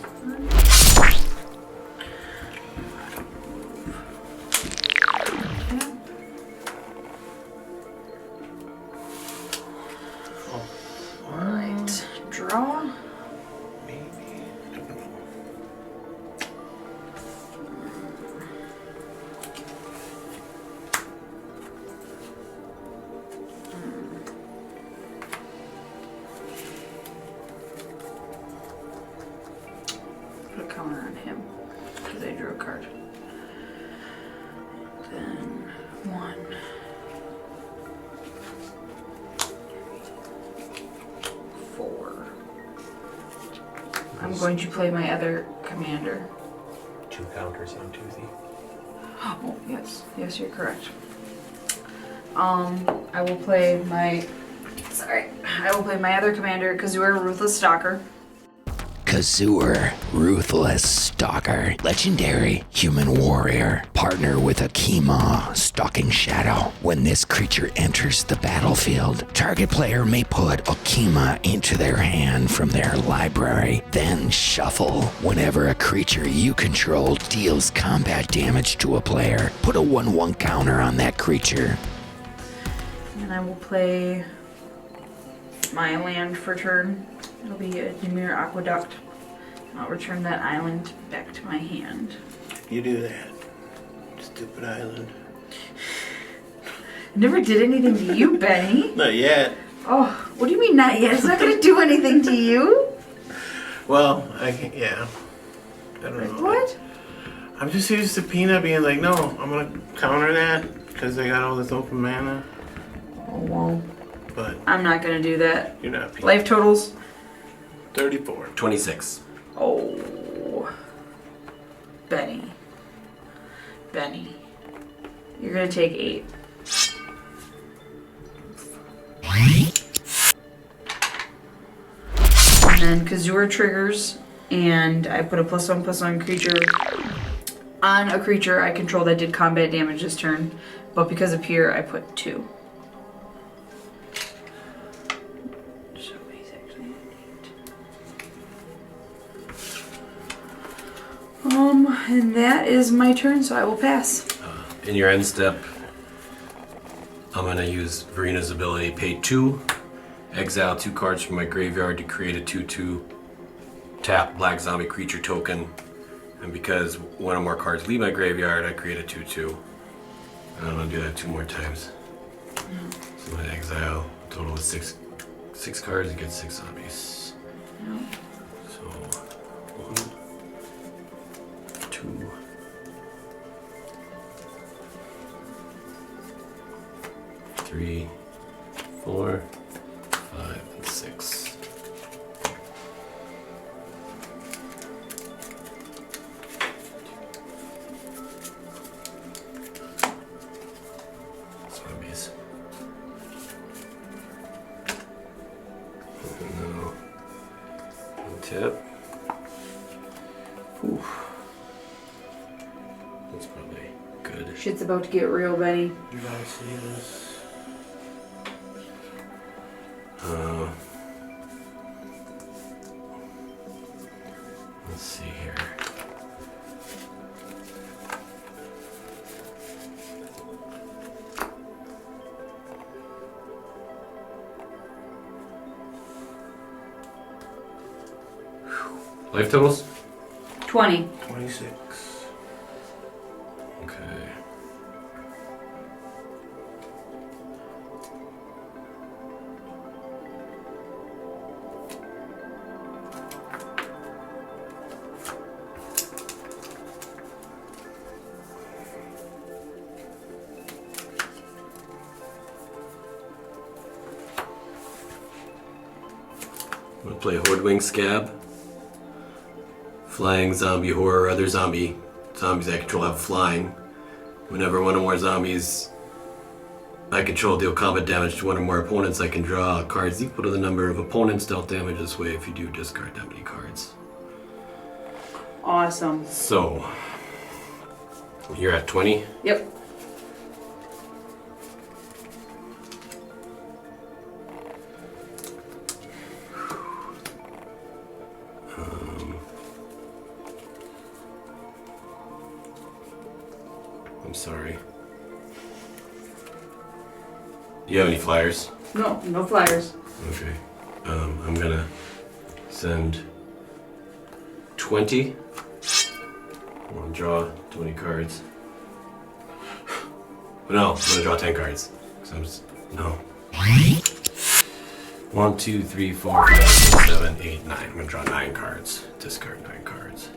Alright. Draw. Maybe. I don't know. Put a counter on him. Because I drew a card. going to play my other commander. 2 counters on Tuesday. Oh, yes. Yes, you're correct. I will play my... Sorry. I will play my other commander, Kazur Ruthless Stalker. Kazur, Ruthless Stalker, Legendary Human Warrior, partner with Akima, Stalking Shadow. When this creature enters the battlefield, target player may put Akima into their hand from their library, then shuffle. Whenever a creature you control deals combat damage to a player, put a 1/1 counter on that creature. And I will play my land for turn. It'll be a Ymir Aqueduct. I'll return that island back to my hand. You do that. Stupid island. I never did anything to you, Benny. Not yet. Oh, what do you mean not yet? It's not gonna do anything to you. Well, I can't, yeah. I don't know. What? I'm just used to Peanut being like, no, I'm gonna counter that because I got all this open mana. Oh, well, But I'm not gonna do that. you're not Peanut. Life totals? 34. 26. Oh. Benny. You're gonna take 8. And then Kazur triggers, and I put a +1/+1 creature on a creature I control that did combat damage this turn, but because of Pier, I put 2. So he's actually at 8. And that is my turn, so I will pass. In your end step, I'm gonna use Verina's ability, pay 2, exile 2 cards from my graveyard to create a 2/2 tap black zombie creature token. And because one or more cards leave my graveyard, I create a 2/2. And I'm gonna do that 2 more times. So I'm gonna exile, total is 6 cards, you get 6 zombies. So 1, 2, 3, 4, 5, and 6. Zombies. No. Tip. Whew. That's probably good. Shit's about to get real, Benny. You guys see this? Let's see here. Life totals? 20. 26. Okay. I'm gonna play Hordewing Scab. Flying zombie horror, other zombies I control have flying. Whenever one or more zombies I control deal combat damage to one or more opponents, I can draw cards equal to the number of opponents dealt damage this way. If you do, discard that many cards. Awesome. So, you're at 20? Yep. I'm sorry. Do you have any flyers? No, no flyers. Okay. I'm gonna send 20. I'm gonna draw 20 cards. No, I'm gonna draw 10 cards. No. 1, 2, 3, 4, 5, 6, 7, 8, 9. I'm gonna draw 9 cards. Discard 9 cards.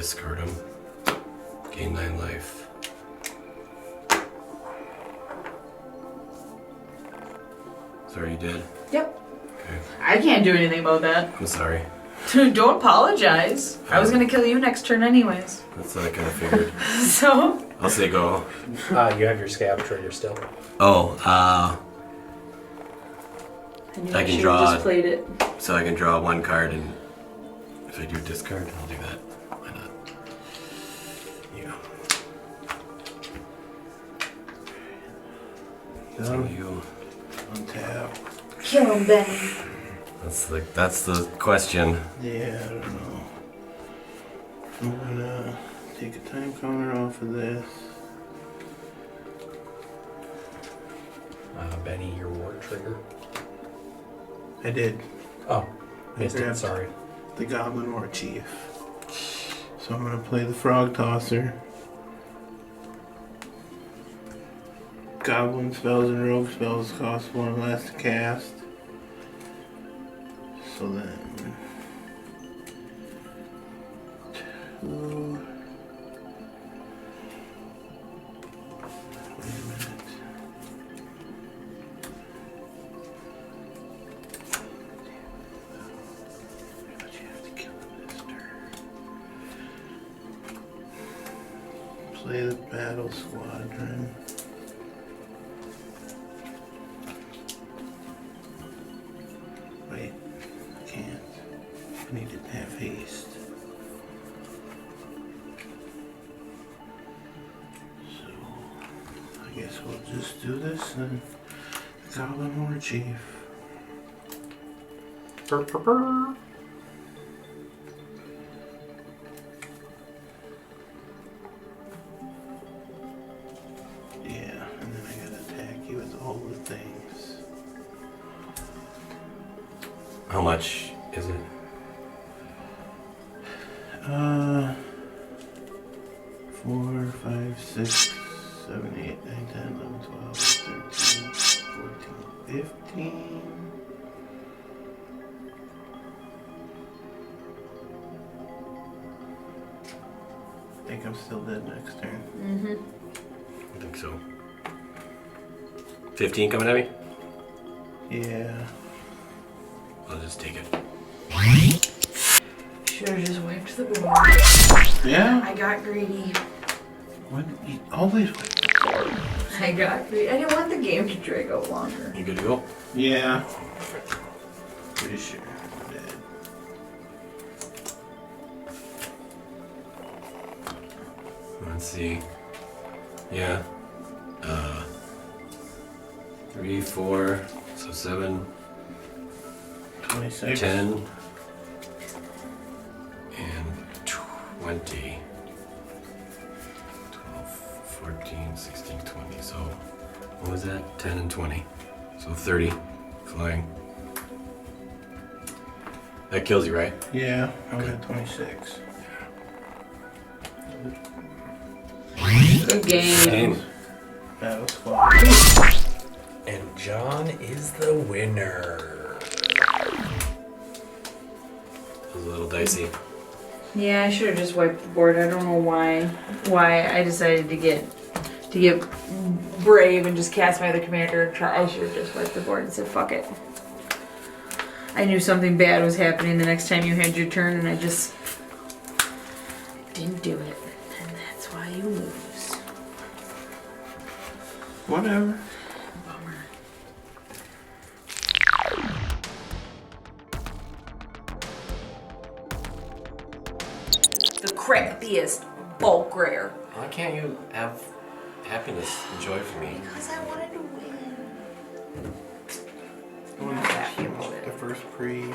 Discard him. Gain 9 life. Sorry, you did? Yep. Okay. I can't do anything about that. I'm sorry. Don't apologize. I was gonna kill you next turn anyways. That's what I kind of figured. So. I'll say go. You have your scab trigger still. Oh, I knew I can should've draw- just played it. so I can draw 1 card, and if I do discard, I'll do that. Why not? Yeah. So you. Untap. Kill him, Benny. That's the question. Yeah, I don't know. I'm gonna take a time counter off of this. Benny, your ward trigger. I did. Oh, missed it. Grabbed Sorry. the Goblin War Chief. So I'm gonna play the Frog Tosser. Goblin spells and rogue spells cost 1 less to cast. So then 2. Wait a minute. But you have to kill him this turn. Play the Battle Squadron. Wait, I can't. I need to have haste. So, I guess we'll just do this then. The Goblin War Chief. Brr, brr, brr. Yeah, and then I gotta attack you with all the things. How much is it? 4, 5, 6, 7, 8, 9, 10, 11, 12, 13, 14, 15. I think I'm still dead next turn. I think so. 15 coming at me? Yeah. I'll just take it. Should've just wiped the board. Yeah? I got greedy. What? You always. I got greedy. I didn't want the game to drag out longer. You good to go? Yeah. Pretty sure I'm dead. Let's see. Yeah. 3, 4, so 7, 26. 10, and 20. 12, 14, 16, 20. So, what was that? 10 and 20. So 30. Flying. That kills you, right? Yeah, I'm at 26. Good game. Same. Battle Squad. And John is the winner. It was a little dicey. Yeah, I should have just wiped the board. I don't know why I decided to get brave and just cast my other commander and try. I should have just wiped the board and said fuck it. I knew something bad was happening the next time you had your turn, and I just didn't do it. And that's why you lose. Whatever. Bummer. The crappiest bulk rare. Why can't you have happiness and joy for me? Because I wanted to win. The first pre. You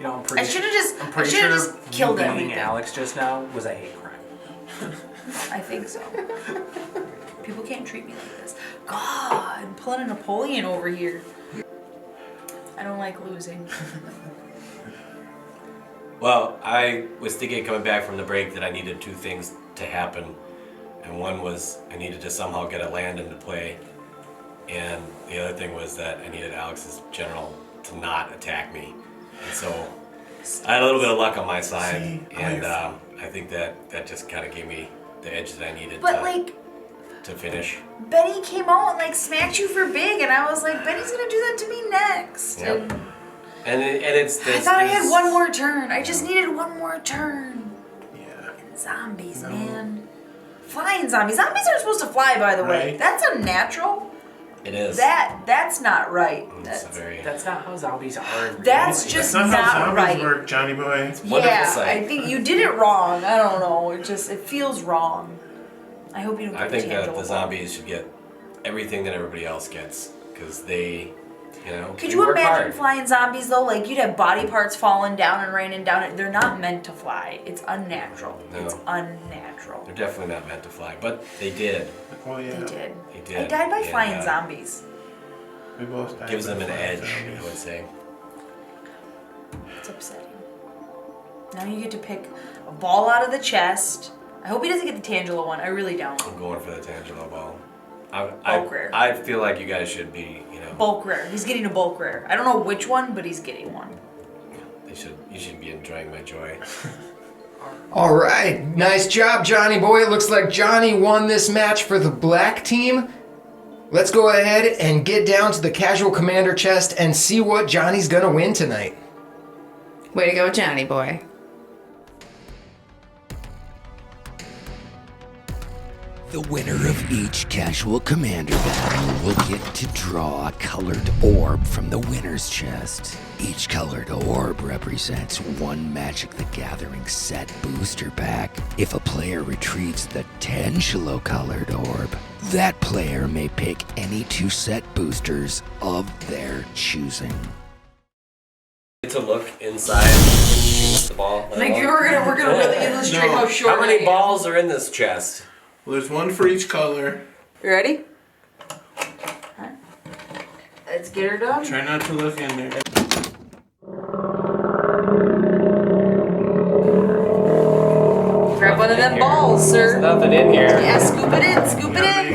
know, I'm I pretty. should have just. I'm I pretty should sure have just killed beating everything. Alex just now was a hate crime. I think so. People can't treat me like this. God, I'm pulling a Napoleon over here. I don't like losing. Well, I was thinking coming back from the break that I needed 2 things to happen. And one was I needed to somehow get a land into play. And the other thing was that I needed Alex's general to not attack me. And so I had a little bit of luck on my side. See, And I I think that just kind of gave me the edge that I needed But like, to finish. Benny came out and like smacked you for big, and I was like, Benny's gonna do that to me next. Yep. And it's I thought I had one more turn. I just needed one more turn. Yeah. Zombies, man. Flying zombies. Zombies aren't supposed to fly, by the way. Right. That's unnatural. It is. That's not right. That's not how zombies are. in That's reality. just That's not how not zombies right. work, Johnny boy. Wonderful Yeah, sight. I think you did it wrong. I don't know. It feels wrong. I hope you don't get I think that tangible. the zombies should get everything that everybody else gets because they, Could they you work imagine hard. flying zombies though? Like you'd have body parts falling down and raining down. They're not meant to fly. It's unnatural. No. It's unnatural. They're definitely not meant to fly, but they did. Oh yeah. They did. They did. I died by And, flying zombies. We both died Gives by them an flying edge, zombies. I would say. It's upsetting. Now you get to pick a ball out of the chest. I hope he doesn't get the Tangela one. I really don't. I'm going for the Tangela ball. Bulk rare. I feel like you guys should be, Bulk rare. He's getting a bulk rare. I don't know which one, but he's getting one. you should be enjoying my joy. All right, nice job, Johnny boy. It looks like Johnny won this match for the black team. Let's go ahead and get down to the Casual Commander chest and see what Johnny's gonna win tonight. Way to go, Johnny boy. The winner of each Casual Commander battle will get to draw a colored orb from the winner's chest. Each colored orb represents one Magic the Gathering set booster pack. If a player retrieves the Tangelo colored orb, that player may pick any 2 set boosters of their choosing. To look inside the ball. Like we're gonna really illustrate how short. How I many am. balls are in this chest? Well, there's one for each color. You ready? Alright. Let's get her done. Try not to look in there. Grab one of them balls, sir. Nothing in here. Yeah, scoop it in, scoop it in.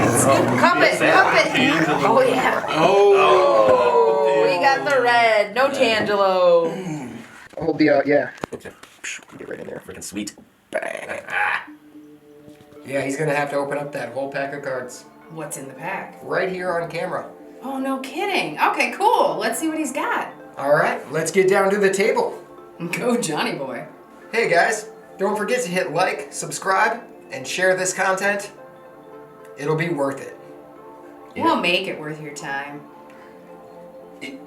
Cup it, cup it. Oh yeah. Oh. We got the red. No Tangelo. Hold the yeah. Okay. Get right in there. Freaking sweet. Yeah, he's gonna have to open up that whole pack of cards What's in the pack? right here on camera. Oh, no kidding. Okay, cool. Let's see what he's got. All right, let's get down to the table. Go, Johnny boy. Hey guys, don't forget to hit like, subscribe, and share this content. It'll be worth it. We'll make it worth your time. Ready?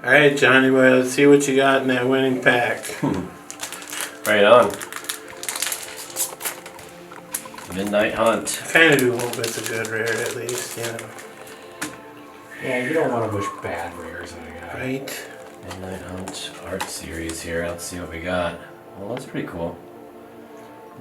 All right, Johnny boy. Let's see what you got in that winning pack. Right on. Midnight Hunt. Kind of do little bits of good rare at least, Yeah, you don't want to push bad rares on a guy. Right. Midnight Hunt art series here. Let's see what we got. Well, that's pretty cool.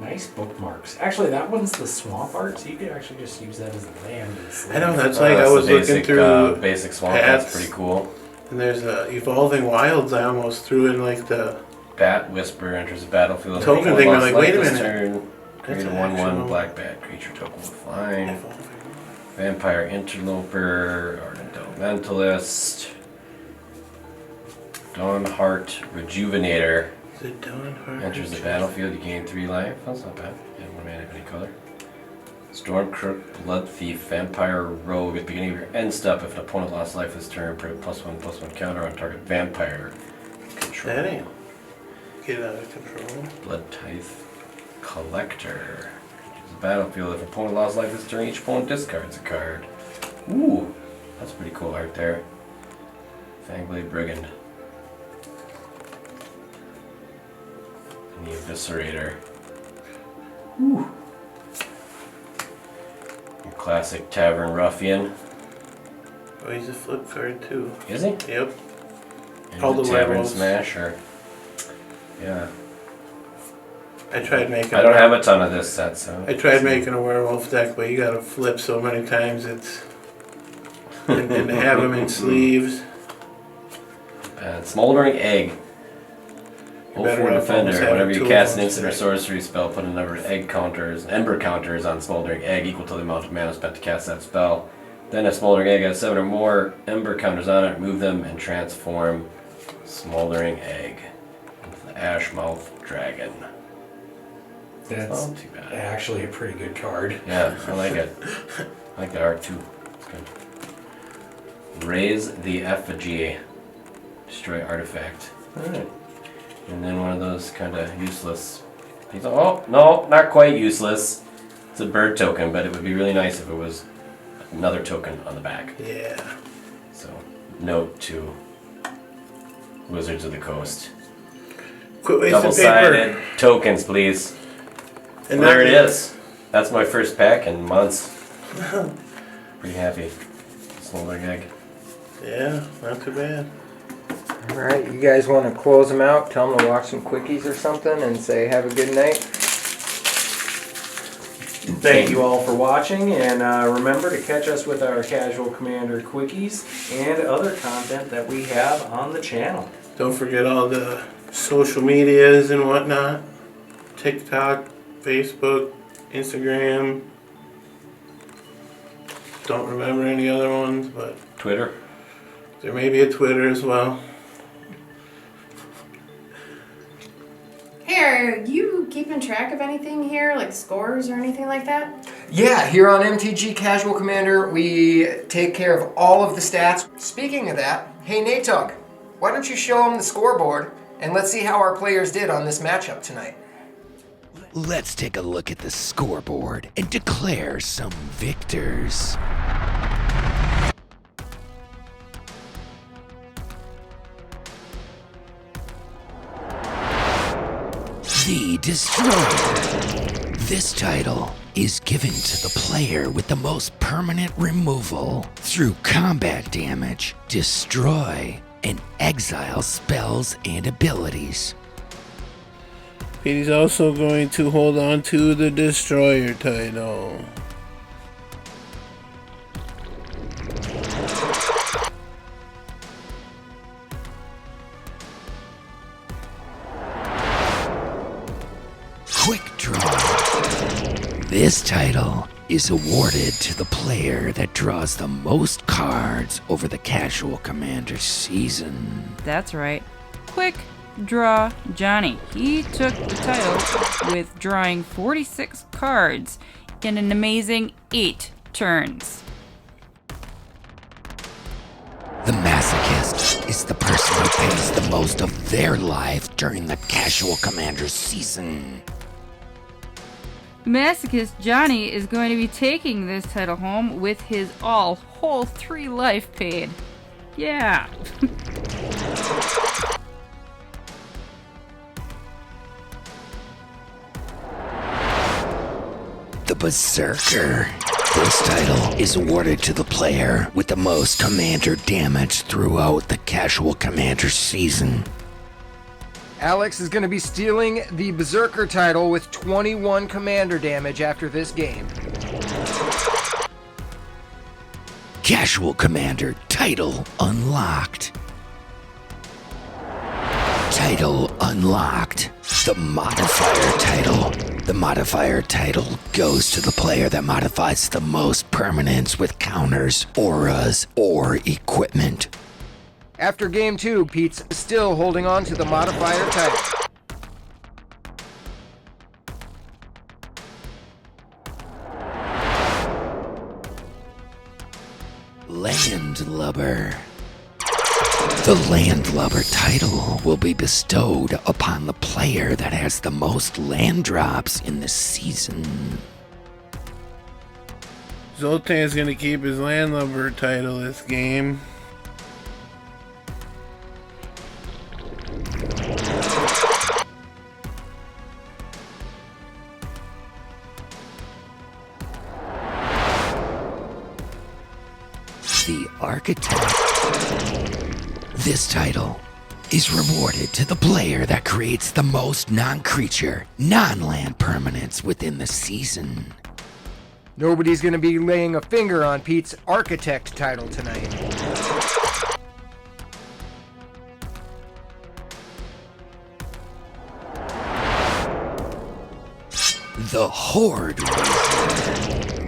Nice bookmarks. Actually, that one's the swamp art, so you could actually just use that as a land. I know, that's like I That's was the looking basic, through, basic swamp. paths. That's pretty cool. and there's Evolving Wilds. I almost threw in like the Bat Whisper enters the battlefield. Token thing, I'm like, wait a minute. Turn. Create a an 1/1 actual- black bat creature token with flying. Evolving. Vampire Interloper, Ardent Elementalist, Dawnheart Rejuvenator. Is it Dawnheart? Enters the battlefield, you gain 3 life. That's not bad. You have 1 mana of any color. Stormcrook, Blood Thief, Vampire Rogue. At the beginning of your end step, if an opponent lost life this turn, put a +1/+1 counter on target vampire control. That ain't get out of control. Blood Tithe Collector. Enters the battlefield, if an opponent lost life this turn, each opponent discards a card. Ooh, that's pretty cool art there. Fangblade Brigand. And the Eviscerator. Ooh. Your classic Tavern Ruffian. Oh, he's a flip card too. Is he? Yep. And All the the Tavern werewolves. Smasher. Yeah. I tried making. I don't have a ton of this set, so. I tried making a werewolf deck, but you gotta flip so many times it's. and to have them in sleeves. Smoldering Egg. You're better 04 off Defender. almost having Whenever you 2 of cast an them instant or today. sorcery spell, put a number of ember counters on Smoldering Egg equal to the amount of mana spent to cast that spell. Then if Smoldering Egg has 7 or more ember counters on it, remove them and transform Smoldering Egg into Ashmouth Dragon. That's Not too bad. actually a pretty good card. Yeah, I like it. I like the art too. It's good. Raise the Effigy. Destroy artifact. Alright. And then one of those kind of useless. Oh, no, not quite useless. It's a bird token, but it would be really nice if it was another token on the back. Yeah. So, note to Wizards of the Coast. Quit wasting Double-sided paper. tokens, please. And Well, there it not- is. That's my first pack in months. Pretty happy. Smolder gag. Yeah, not too bad. All right, you guys want to close them out? Tell them to watch some quickies or something, and say have a good night. Thank you all for watching, and remember to catch us with our Casual Commander quickies and other content that we have on the channel. Don't forget all the social medias and whatnot. TikTok, Facebook, Instagram. Don't remember any other ones, but Twitter. there may be a Twitter as well. Hey, are you keeping track of anything here, like scores or anything like that? Yeah, here on MTG Casual Commander, we take care of all of the stats. Speaking of that, hey Natug, why don't you show them the scoreboard, and let's see how our players did on this matchup tonight. Let's take a look at the scoreboard and declare some victors. The Destroyer. This title is given to the player with the most permanent removal through combat damage, destroy, and exile spells and abilities. He's also going to hold on to the Destroyer title. Quick Draw. This title is awarded to the player that draws the most cards over the Casual Commander season. That's right. Quick Draw Johnny. He took the title with drawing 46 cards in an amazing 8 turns. The Masochist is the person who pays the most of their life during the Casual Commander season. Masochist Johnny is going to be taking this title home with his whole 3 life paid. Yeah. The Berserker. This title is awarded to the player with the most commander damage throughout the Casual Commander season. Alex is going to be stealing the Berserker title with 21 commander damage after this game. Casual Commander title unlocked. Title unlocked. The modifier title. The modifier title goes to the player that modifies the most permanents with counters, auras, or equipment. After game 2, Pete's still holding on to the modifier title. Landlubber. The Landlubber title will be bestowed upon the player that has the most land drops in the season. Zoltan's gonna keep his Landlubber title this game. The Architect. This title is rewarded to the player that creates the most non-creature, non-land permanents within the season. Nobody's going to be laying a finger on Pete's Architect title tonight. The Horde Wizard.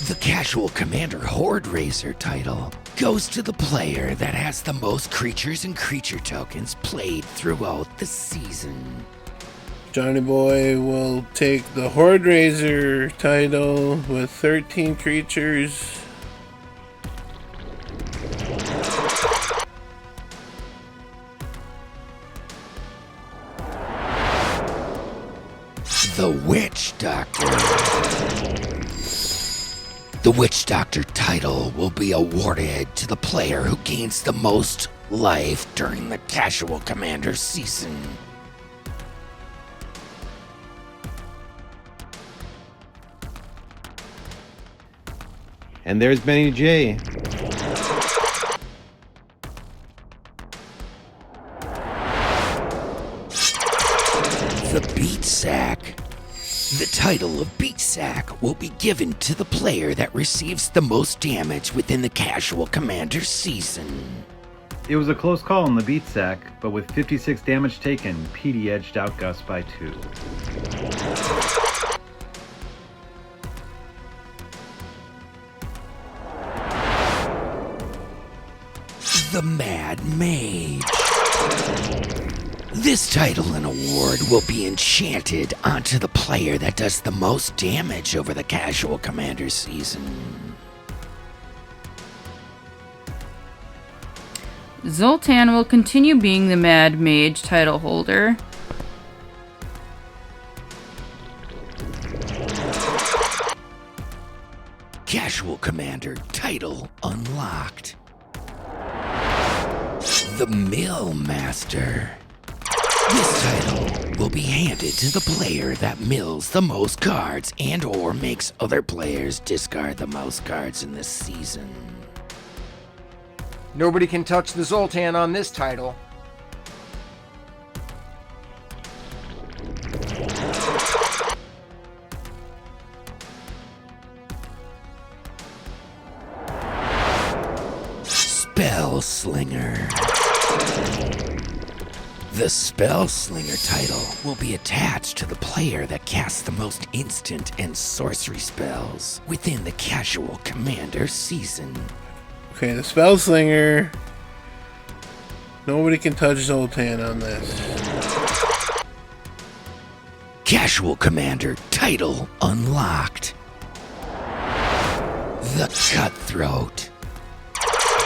The Casual Commander Horde Raiser title goes to the player that has the most creatures and creature tokens played throughout the season. Johnny Boy will take the Horde Raiser title with 13 creatures. The Witch Doctor. The Witch Doctor title will be awarded to the player who gains the most life during the Casual Commander season. And there's Benny J. The Beat Sack. The title of Beat Sack will be given to the player that receives the most damage within the Casual Commander season. It was a close call in the beat sack, but with 56 damage taken, PD edged out Gus by 2. The Mad Mage. This title and award will be enchanted onto the player that does the most damage over the Casual Commander season. Zoltan will continue being the Mad Mage title holder. Casual Commander title unlocked. The Mill Master. This title will be handed to the player that mills the most cards and or makes other players discard the most cards in this season. Nobody can touch the Zoltan on this title. Spell Slinger. The Spell Slinger title will be attached to the player that casts the most instant and sorcery spells within the Casual Commander season. Okay, the Spell Slinger. Nobody can touch Zoltan on this. Casual Commander title unlocked. The Cutthroat.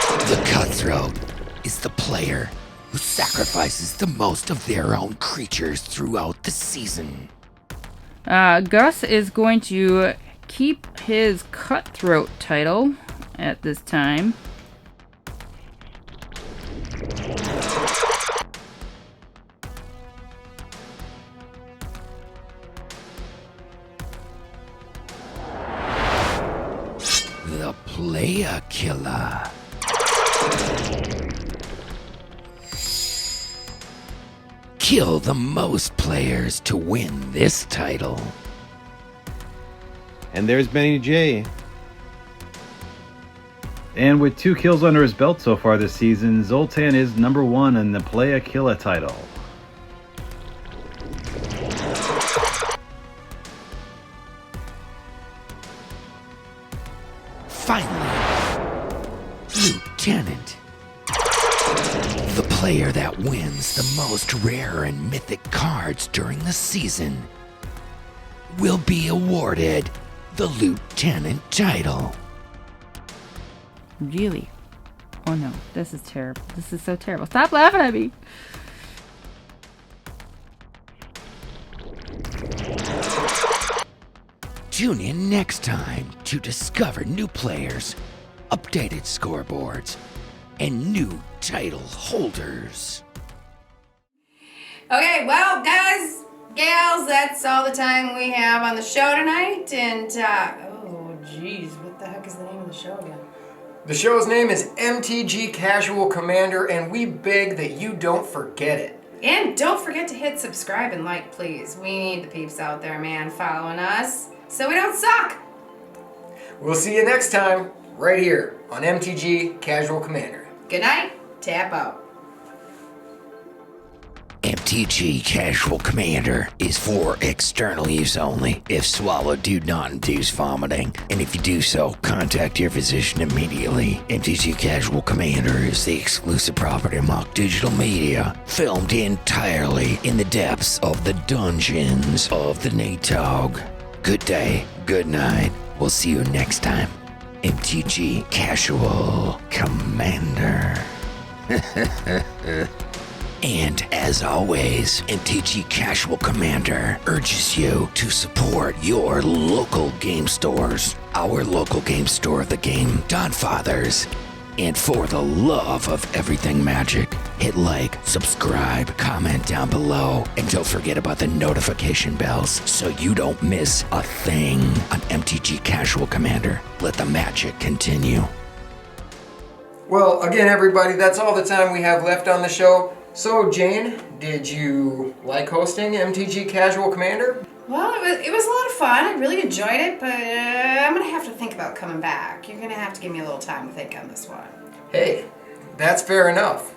The Cutthroat is the player who sacrifices the most of their own creatures throughout the season. Gus is going to keep his Cutthroat title at this time. The Player Killer. Kill the most players to win this title. And there's Benny J. And with 2 kills under his belt so far this season, Zoltan is number 1 in the Playa Killa title. Finally, Lieutenant. The player that wins the most rare and mythic cards during the season will be awarded the Lieutenant title. Really? Oh no, this is terrible. This is so terrible. Stop laughing at me. Tune in next time to discover new players, updated scoreboards, and new title holders. Okay, well, guys, gals, that's all the time we have on the show tonight. And, oh, geez, what the heck is the name of the show again? The show's name is MTG Casual Commander, and we beg that you don't forget it. And don't forget to hit subscribe and like, please. We need the peeps out there, man, following us so we don't suck. We'll see you next time, right here on MTG Casual Commander. Good night. Tap out. MTG MTG Casual Commander is for external use only. If swallowed, do not induce vomiting. And if you do so, contact your physician immediately. MTG Casual Commander is the exclusive property of Mock Digital Media, filmed entirely in the depths of the dungeons of the Natog. Good day, good night. We'll see you next time. MTG Casual Commander. And as always, MTG Casual Commander urges you to support your local game stores. Our local game store of the game, Donfathers. And for the love of everything magic, hit like, subscribe, comment down below, and don't forget about the notification bells so you don't miss a thing on MTG Casual Commander. Let the magic continue. Well, again, everybody, that's all the time we have left on the show. So, Jane, did you like hosting MTG Casual Commander? Well, it was a lot of fun. I really enjoyed it, but I'm going to have to think about coming back. You're going to have to give me a little time to think on this one. Hey, that's fair enough.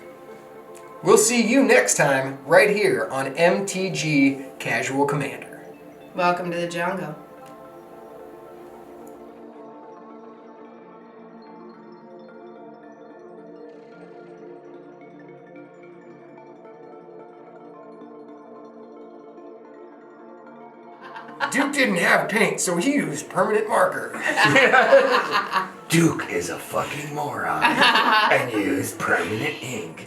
We'll see you next time right here on MTG Casual Commander. Welcome to the jungle. Duke didn't have paint, so he used permanent marker. Duke is a fucking moron and used permanent ink.